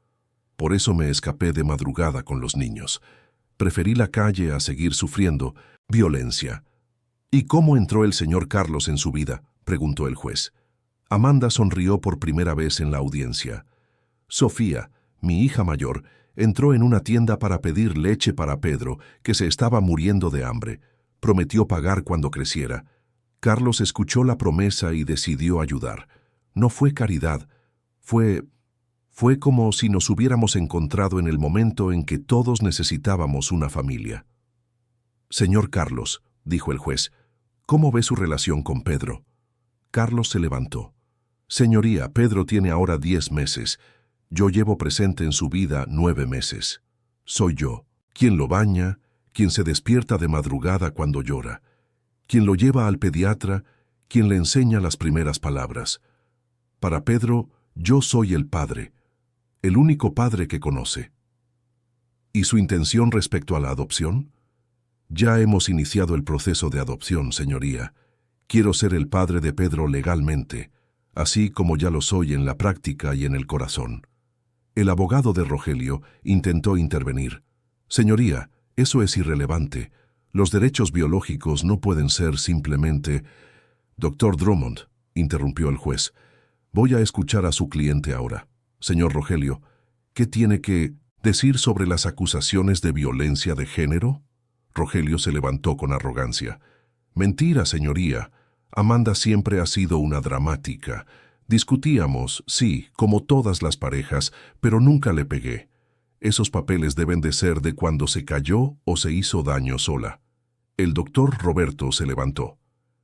Por eso me escapé de madrugada con los niños. Preferí la calle a seguir sufriendo violencia. ¿Y cómo entró el señor Carlos en su vida?, preguntó el juez. Amanda sonrió por primera vez en la audiencia. Sofía, mi hija mayor, entró en una tienda para pedir leche para Pedro, que se estaba muriendo de hambre. Prometió pagar cuando creciera. Carlos escuchó la promesa y decidió ayudar. No fue caridad, fue como si nos hubiéramos encontrado en el momento en que todos necesitábamos una familia. Señor Carlos, dijo el juez, ¿cómo ve su relación con Pedro? Carlos se levantó. Señoría, Pedro tiene ahora 10 meses. Yo llevo presente en su vida 9 meses. Soy yo, quien lo baña, quien se despierta de madrugada cuando llora, quien lo lleva al pediatra, quien le enseña las primeras palabras. Para Pedro, yo soy el padre, el único padre que conoce. ¿Y su intención respecto a la adopción? Ya hemos iniciado el proceso de adopción, señoría. Quiero ser el padre de Pedro legalmente, así como ya lo soy en la práctica y en el corazón. El abogado de Rogelio intentó intervenir. Señoría, eso es irrelevante. Los derechos biológicos no pueden ser simplemente... Doctor Drummond, interrumpió el juez, voy a escuchar a su cliente ahora. Señor Rogelio, ¿qué tiene que decir sobre las acusaciones de violencia de género? Rogelio se levantó con arrogancia. Mentira, señoría. Amanda siempre ha sido una dramática. Discutíamos, sí, como todas las parejas, pero nunca le pegué. Esos papeles deben de ser de cuando se cayó o se hizo daño sola. El doctor Roberto se levantó.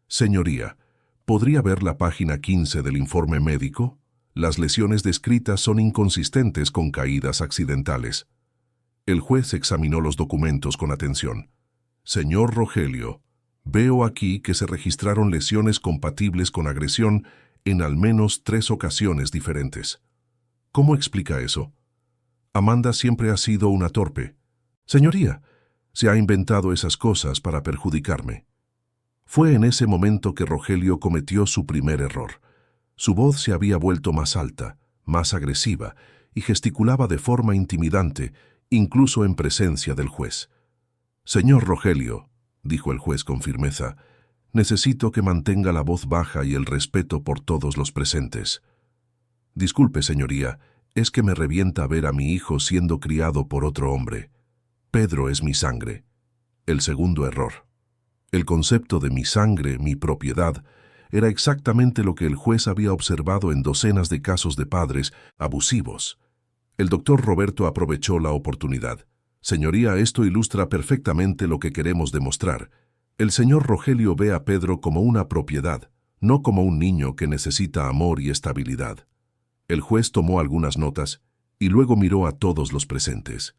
Señoría, ¿podría ver la página 15 del informe médico? Las lesiones descritas son inconsistentes con caídas accidentales. El juez examinó los documentos con atención. Señor Rogelio, veo aquí que se registraron lesiones compatibles con agresión en al menos 3 ocasiones diferentes. ¿Cómo explica eso? Amanda siempre ha sido una torpe. Señoría, se ha inventado esas cosas para perjudicarme. Fue en ese momento que Rogelio cometió su primer error. Su voz se había vuelto más alta, más agresiva, y gesticulaba de forma intimidante, incluso en presencia del juez. Señor Rogelio, dijo el juez con firmeza, necesito que mantenga la voz baja y el respeto por todos los presentes. Disculpe, señoría, es que me revienta ver a mi hijo siendo criado por otro hombre. Pedro es mi sangre. El segundo error. El concepto de mi sangre, mi propiedad, era exactamente lo que el juez había observado en docenas de casos de padres abusivos. El doctor Roberto aprovechó la oportunidad. Señoría, esto ilustra perfectamente lo que queremos demostrar. El señor Rogelio ve a Pedro como una propiedad, no como un niño que necesita amor y estabilidad. El juez tomó algunas notas y luego miró a todos los presentes.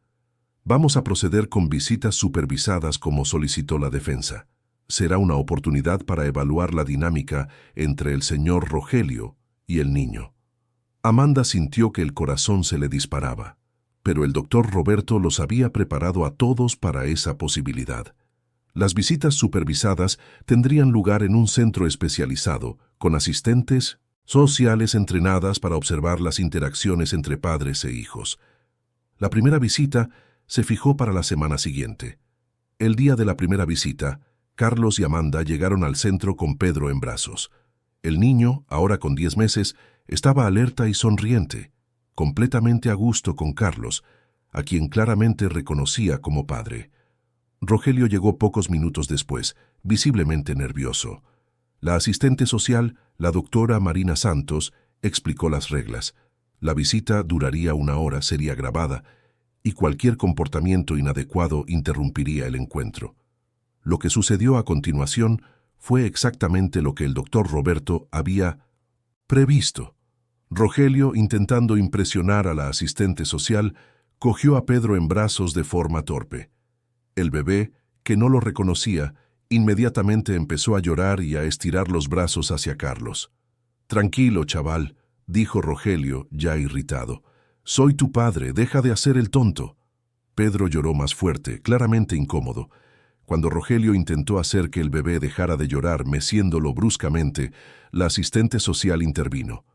Vamos a proceder con visitas supervisadas como solicitó la defensa. Será una oportunidad para evaluar la dinámica entre el señor Rogelio y el niño. Amanda sintió que el corazón se le disparaba, pero el doctor Roberto los había preparado a todos para esa posibilidad. Las visitas supervisadas tendrían lugar en un centro especializado, con asistentes sociales entrenadas para observar las interacciones entre padres e hijos. La primera visita se fijó para la semana siguiente. El día de la primera visita, Carlos y Amanda llegaron al centro con Pedro en brazos. El niño, ahora con 10 meses, estaba alerta y sonriente, completamente a gusto con Carlos, a quien claramente reconocía como padre. Rogelio llegó pocos minutos después, visiblemente nervioso. La asistente social, la doctora Marina Santos, explicó las reglas. La visita duraría 1 hora, sería grabada, y cualquier comportamiento inadecuado interrumpiría el encuentro. Lo que sucedió a continuación fue exactamente lo que el doctor Roberto había previsto. Rogelio, intentando impresionar a la asistente social, cogió a Pedro en brazos de forma torpe. El bebé, que no lo reconocía, inmediatamente empezó a llorar y a estirar los brazos hacia Carlos. «Tranquilo, chaval», dijo Rogelio, ya irritado. «Soy tu padre, deja de hacer el tonto». Pedro lloró más fuerte, claramente incómodo. Cuando Rogelio intentó hacer que el bebé dejara de llorar meciéndolo bruscamente, la asistente social intervino.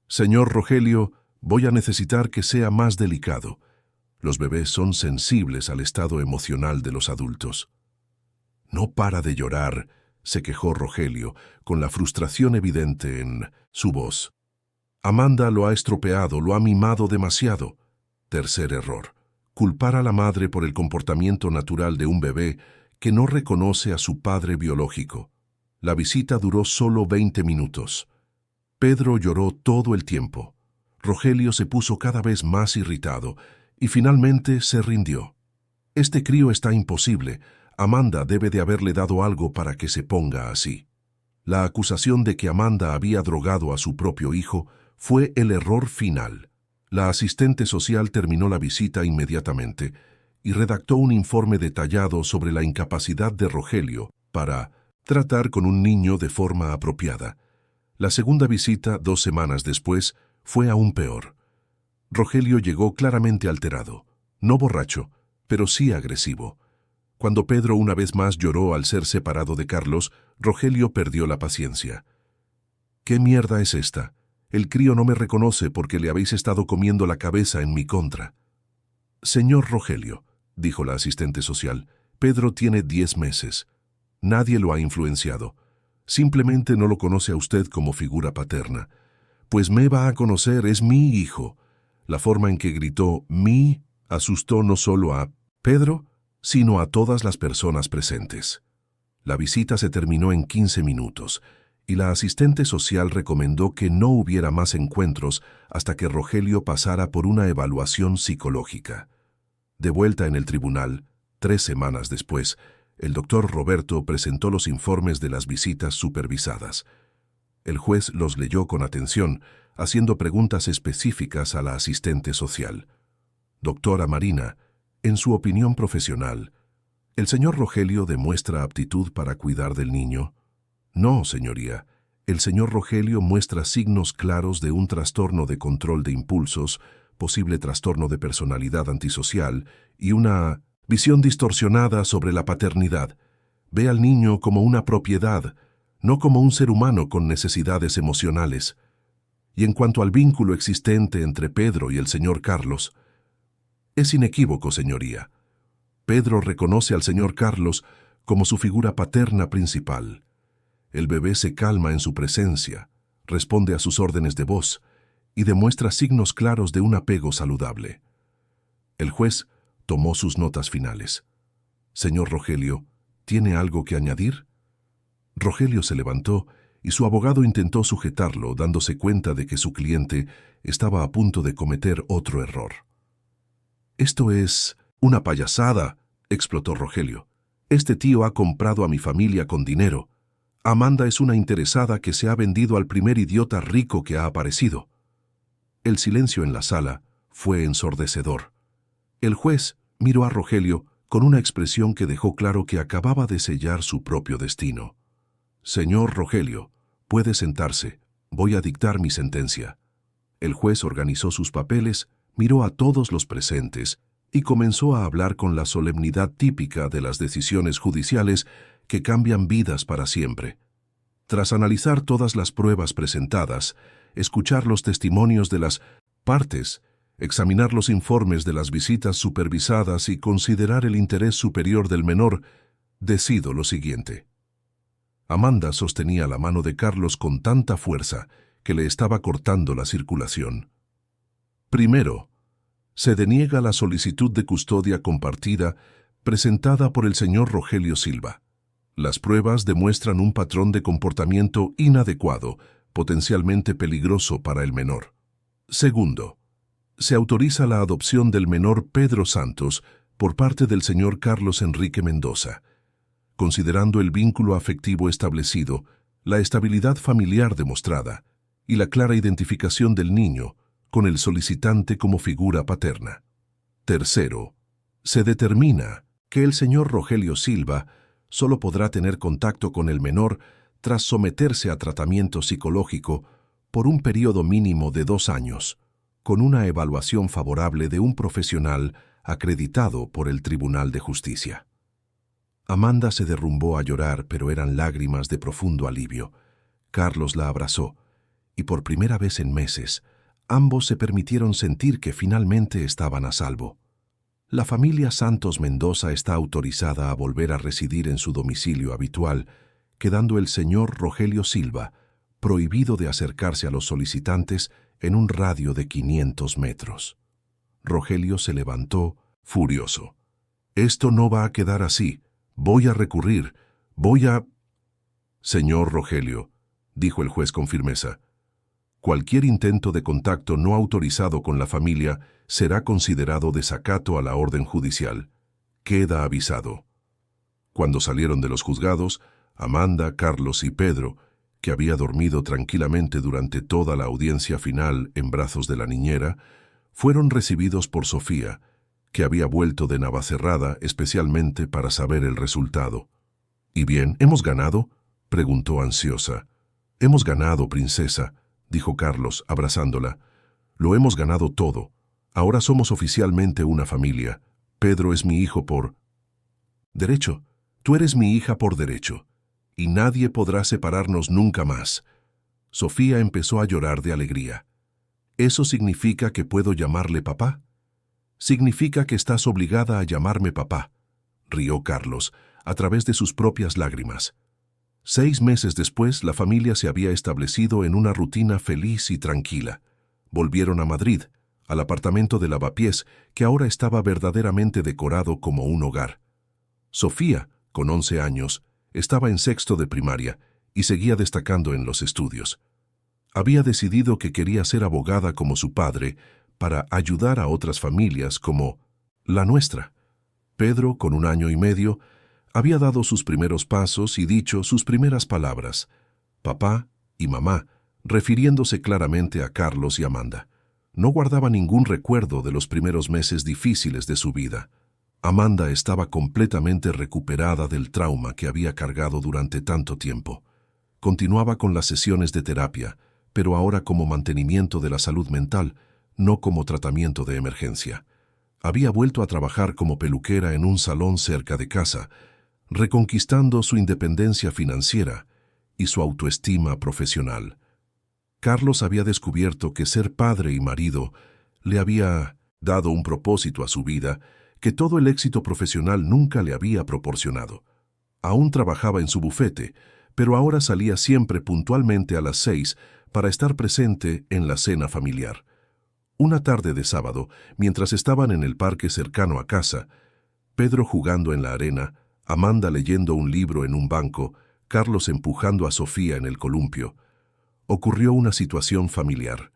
«Señor Rogelio, voy a necesitar que sea más delicado. Los bebés son sensibles al estado emocional de los adultos». «No para de llorar», se quejó Rogelio, con la frustración evidente en su voz. «Amanda lo ha estropeado, lo ha mimado demasiado». Tercer error: culpar a la madre por el comportamiento natural de un bebé que no reconoce a su padre biológico. La visita duró solo 20 minutos. Pedro lloró todo el tiempo. Rogelio se puso cada vez más irritado y finalmente se rindió. «Este crío está imposible. Amanda debe de haberle dado algo para que se ponga así». La acusación de que Amanda había drogado a su propio hijo fue el error final. La asistente social terminó la visita inmediatamente y redactó un informe detallado sobre la incapacidad de Rogelio para tratar con un niño de forma apropiada. La segunda visita, 2 semanas después, fue aún peor. Rogelio llegó claramente alterado, no borracho, pero sí agresivo. Cuando Pedro una vez más lloró al ser separado de Carlos, Rogelio perdió la paciencia. «¿Qué mierda es esta? El crío no me reconoce porque le habéis estado comiendo la cabeza en mi contra». «Señor Rogelio», dijo la asistente social, «Pedro tiene 10 meses. Nadie lo ha influenciado. Simplemente no lo conoce a usted como figura paterna. Pues me va a conocer, es mi hijo». La forma en que gritó «mi» asustó no solo a Pedro, sino a todas las personas presentes. La visita se terminó en 15 minutos y la asistente social recomendó que no hubiera más encuentros hasta que Rogelio pasara por una evaluación psicológica. De vuelta en el tribunal, 3 semanas después, el doctor Roberto presentó los informes de las visitas supervisadas. El juez los leyó con atención, haciendo preguntas específicas a la asistente social. «Doctora Marina, en su opinión profesional, ¿el señor Rogelio demuestra aptitud para cuidar del niño?». «No, señoría. El señor Rogelio muestra signos claros de un trastorno de control de impulsos, posible trastorno de personalidad antisocial y una visión distorsionada sobre la paternidad. Ve al niño como una propiedad, no como un ser humano con necesidades emocionales. Y en cuanto al vínculo existente entre Pedro y el señor Carlos, es inequívoco, señoría. Pedro reconoce al señor Carlos como su figura paterna principal. El bebé se calma en su presencia, responde a sus órdenes de voz y demuestra signos claros de un apego saludable». El juez tomó sus notas finales. «Señor Rogelio, ¿tiene algo que añadir?». Rogelio se levantó y su abogado intentó sujetarlo, dándose cuenta de que su cliente estaba a punto de cometer otro error. «Esto es una payasada», explotó Rogelio. «Este tío ha comprado a mi familia con dinero. Amanda es una interesada que se ha vendido al primer idiota rico que ha aparecido». El silencio en la sala fue ensordecedor. El juez miró a Rogelio con una expresión que dejó claro que acababa de sellar su propio destino. «Señor Rogelio, puede sentarse. Voy a dictar mi sentencia». El juez organizó sus papeles, miró a todos los presentes y comenzó a hablar con la solemnidad típica de las decisiones judiciales que cambian vidas para siempre. Tras analizar todas las pruebas presentadas, escuchar los testimonios de las partes, examinar los informes de las visitas supervisadas y considerar el interés superior del menor, decido lo siguiente. Amanda sostenía la mano de Carlos con tanta fuerza que le estaba cortando la circulación. Primero, se deniega la solicitud de custodia compartida presentada por el señor Rogelio Silva. Las pruebas demuestran un patrón de comportamiento inadecuado, potencialmente peligroso para el menor. Segundo, se autoriza la adopción del menor Pedro Santos por parte del señor Carlos Enrique Mendoza. Considerando el vínculo afectivo establecido, la estabilidad familiar demostrada y la clara identificación del niño con el solicitante como figura paterna. Tercero, se determina que el señor Rogelio Silva solo podrá tener contacto con el menor tras someterse a tratamiento psicológico por un periodo mínimo de 2 años, con una evaluación favorable de un profesional acreditado por el Tribunal de Justicia. Amanda se derrumbó a llorar, pero eran lágrimas de profundo alivio. Carlos la abrazó, y por primera vez en meses, ambos se permitieron sentir que finalmente estaban a salvo. La familia Santos Mendoza está autorizada a volver a residir en su domicilio habitual, quedando el señor Rogelio Silva prohibido de acercarse a los solicitantes en un radio de 500 metros. Rogelio se levantó, furioso. «Esto no va a quedar así. Voy a recurrir. Señor Rogelio», dijo el juez con firmeza, «cualquier intento de contacto no autorizado con la familia será considerado desacato a la orden judicial. Queda avisado». Cuando salieron de los juzgados, Amanda, Carlos y Pedro, que había dormido tranquilamente durante toda la audiencia final en brazos de la niñera, fueron recibidos por Sofía, que había vuelto de Navacerrada especialmente para saber el resultado. «¿Y bien, hemos ganado?», preguntó ansiosa. «Hemos ganado, princesa», dijo Carlos, abrazándola. «Lo hemos ganado todo. Ahora somos oficialmente una familia. Pedro es mi hijo por derecho. Tú eres mi hija por derecho. Y nadie podrá separarnos nunca más». Sofía empezó a llorar de alegría. «¿Eso significa que puedo llamarle papá?». «Significa que estás obligada a llamarme papá», rió Carlos, a través de sus propias lágrimas. 6 meses después, la familia se había establecido en una rutina feliz y tranquila. Volvieron a Madrid, al apartamento de Lavapiés, que ahora estaba verdaderamente decorado como un hogar. Sofía, con 11 años, estaba en 6º de primaria y seguía destacando en los estudios. Había decidido que quería ser abogada como su padre para ayudar a otras familias como la nuestra. Pedro, con 1 año y medio, había dado sus primeros pasos y dicho sus primeras palabras, papá y mamá, refiriéndose claramente a Carlos y Amanda. No guardaba ningún recuerdo de los primeros meses difíciles de su vida. Amanda estaba completamente recuperada del trauma que había cargado durante tanto tiempo. Continuaba con las sesiones de terapia, pero ahora como mantenimiento de la salud mental, no como tratamiento de emergencia. Había vuelto a trabajar como peluquera en un salón cerca de casa, reconquistando su independencia financiera y su autoestima profesional. Carlos había descubierto que ser padre y marido le había dado un propósito a su vida que todo el éxito profesional nunca le había proporcionado. Aún trabajaba en su bufete, pero ahora salía siempre puntualmente a las 6 para estar presente en la cena familiar. Una tarde de sábado, mientras estaban en el parque cercano a casa, Pedro jugando en la arena, Amanda leyendo un libro en un banco, Carlos empujando a Sofía en el columpio, ocurrió una situación familiar.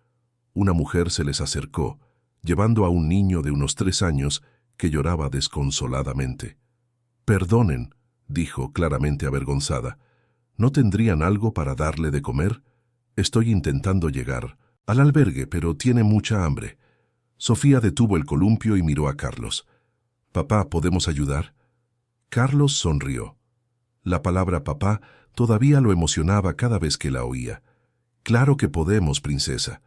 Una mujer se les acercó, llevando a un niño de unos 3 años que lloraba desconsoladamente. «Perdonen», dijo claramente avergonzada. «¿No tendrían algo para darle de comer? Estoy intentando llegar al albergue, pero tiene mucha hambre». Sofía detuvo el columpio y miró a Carlos. «Papá, ¿podemos ayudar?» Carlos sonrió. La palabra papá todavía lo emocionaba cada vez que la oía. «Claro que podemos, princesa».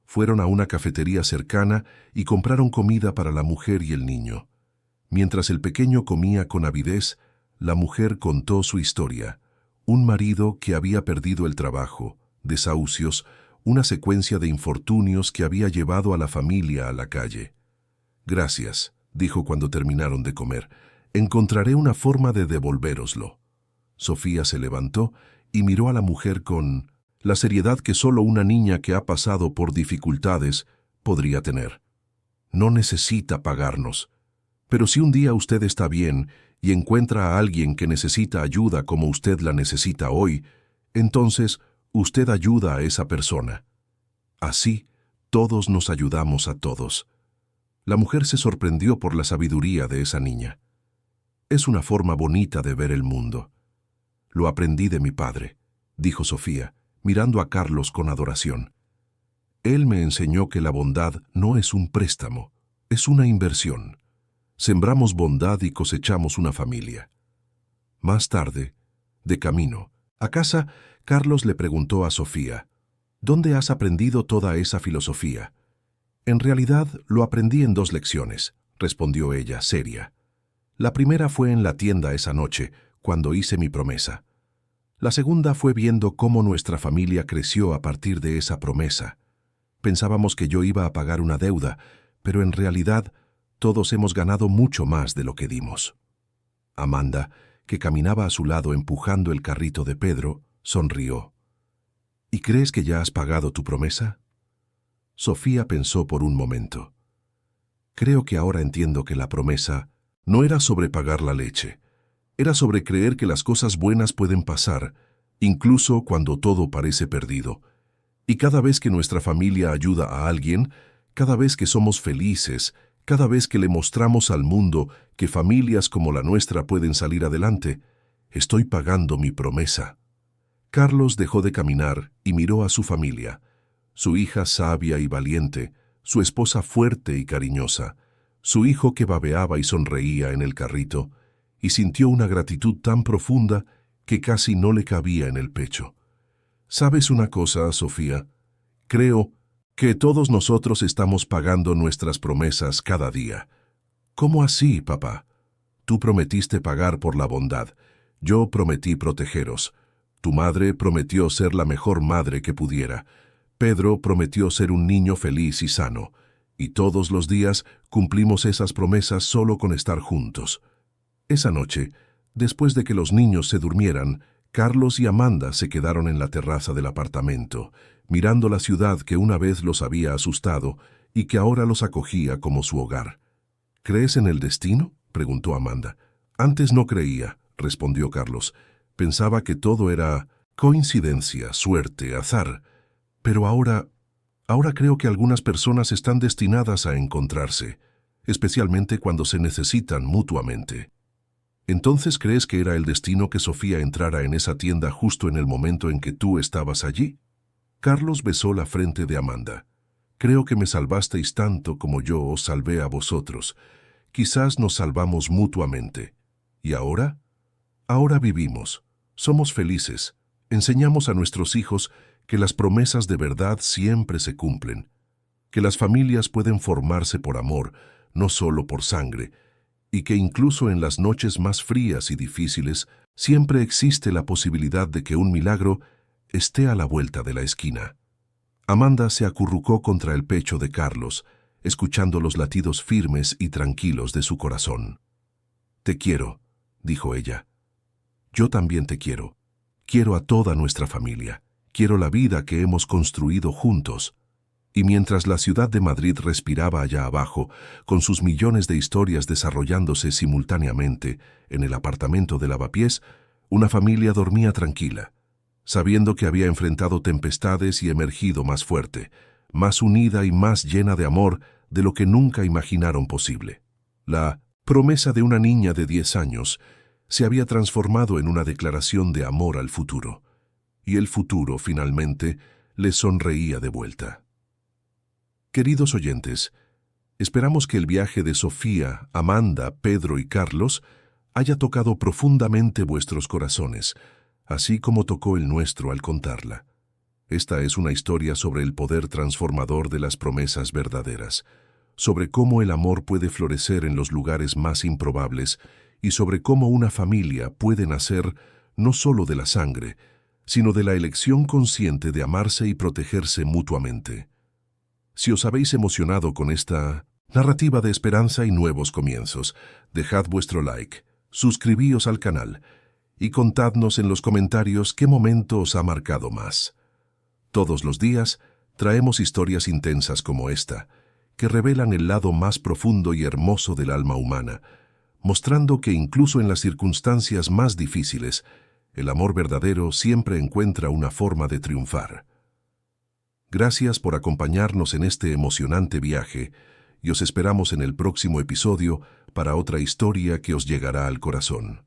Fueron a una cafetería cercana y compraron comida para la mujer y el niño. Mientras el pequeño comía con avidez, la mujer contó su historia. Un marido que había perdido el trabajo, desahucios, una secuencia de infortunios que había llevado a la familia a la calle. «Gracias», dijo cuando terminaron de comer. «Encontraré una forma de devolvéroslo». Sofía se levantó y miró a la mujer con la seriedad que solo una niña que ha pasado por dificultades podría tener. «No necesita pagarnos. Pero si un día usted está bien y encuentra a alguien que necesita ayuda como usted la necesita hoy, entonces usted ayuda a esa persona. Así, todos nos ayudamos a todos». La mujer se sorprendió por la sabiduría de esa niña. «Es una forma bonita de ver el mundo». «Lo aprendí de mi padre», dijo Sofía, mirando a Carlos con adoración. «Él me enseñó que la bondad no es un préstamo, es una inversión. Sembramos bondad y cosechamos una familia». Más tarde, de camino a casa, Carlos le preguntó a Sofía, «¿Dónde has aprendido toda esa filosofía?» «En realidad, lo aprendí en 2 lecciones», respondió ella, seria. «La primera fue en la tienda esa noche, cuando hice mi promesa. La segunda fue viendo cómo nuestra familia creció a partir de esa promesa. Pensábamos que yo iba a pagar una deuda, pero en realidad todos hemos ganado mucho más de lo que dimos». Amanda, que caminaba a su lado empujando el carrito de Pedro, sonrió. «¿Y crees que ya has pagado tu promesa?» Sofía pensó por un momento. «Creo que ahora entiendo que la promesa no era sobre pagar la leche. Era sobre creer que las cosas buenas pueden pasar, incluso cuando todo parece perdido. Y cada vez que nuestra familia ayuda a alguien, cada vez que somos felices, cada vez que le mostramos al mundo que familias como la nuestra pueden salir adelante, estoy pagando mi promesa». Carlos dejó de caminar y miró a su familia. Su hija sabia y valiente, su esposa fuerte y cariñosa, su hijo que babeaba y sonreía en el carrito, y sintió una gratitud tan profunda que casi no le cabía en el pecho. «¿Sabes una cosa, Sofía? Creo que todos nosotros estamos pagando nuestras promesas cada día». «¿Cómo así, papá?» «Tú prometiste pagar por la bondad. Yo prometí protegeros. Tu madre prometió ser la mejor madre que pudiera. Pedro prometió ser un niño feliz y sano. Y todos los días cumplimos esas promesas solo con estar juntos». Esa noche, después de que los niños se durmieran, Carlos y Amanda se quedaron en la terraza del apartamento, mirando la ciudad que una vez los había asustado y que ahora los acogía como su hogar. «¿Crees en el destino?», preguntó Amanda. «Antes no creía», respondió Carlos. «Pensaba que todo era coincidencia, suerte, azar. Pero ahora creo que algunas personas están destinadas a encontrarse, especialmente cuando se necesitan mutuamente». «¿Entonces crees que era el destino que Sofía entrara en esa tienda justo en el momento en que tú estabas allí?» Carlos besó la frente de Amanda. «Creo que me salvasteis tanto como yo os salvé a vosotros. Quizás nos salvamos mutuamente. ¿Y ahora? Ahora vivimos. Somos felices. Enseñamos a nuestros hijos que las promesas de verdad siempre se cumplen, que las familias pueden formarse por amor, no solo por sangre, y que incluso en las noches más frías y difíciles siempre existe la posibilidad de que un milagro esté a la vuelta de la esquina». Amanda se acurrucó contra el pecho de Carlos, escuchando los latidos firmes y tranquilos de su corazón. «Te quiero», dijo ella. «Yo también te quiero. Quiero a toda nuestra familia. Quiero la vida que hemos construido juntos». Y mientras la ciudad de Madrid respiraba allá abajo, con sus millones de historias desarrollándose simultáneamente en el apartamento de Lavapiés, Una familia dormía tranquila, sabiendo que había enfrentado tempestades y emergido más fuerte, más unida y más llena de amor de lo que nunca imaginaron posible. La promesa de una niña de 10 años se había transformado en una declaración de amor al futuro, y el futuro, finalmente, les sonreía de vuelta. Queridos oyentes, esperamos que el viaje de Sofía, Amanda, Pedro y Carlos haya tocado profundamente vuestros corazones, así como tocó el nuestro al contarla. Esta es una historia sobre el poder transformador de las promesas verdaderas, sobre cómo el amor puede florecer en los lugares más improbables y sobre cómo una familia puede nacer no solo de la sangre, sino de la elección consciente de amarse y protegerse mutuamente. Si os habéis emocionado con esta narrativa de esperanza y nuevos comienzos, dejad vuestro like, suscribíos al canal y contadnos en los comentarios qué momento os ha marcado más. Todos los días traemos historias intensas como esta, que revelan el lado más profundo y hermoso del alma humana, mostrando que incluso en las circunstancias más difíciles, el amor verdadero siempre encuentra una forma de triunfar. Gracias por acompañarnos en este emocionante viaje y os esperamos en el próximo episodio para otra historia que os llegará al corazón.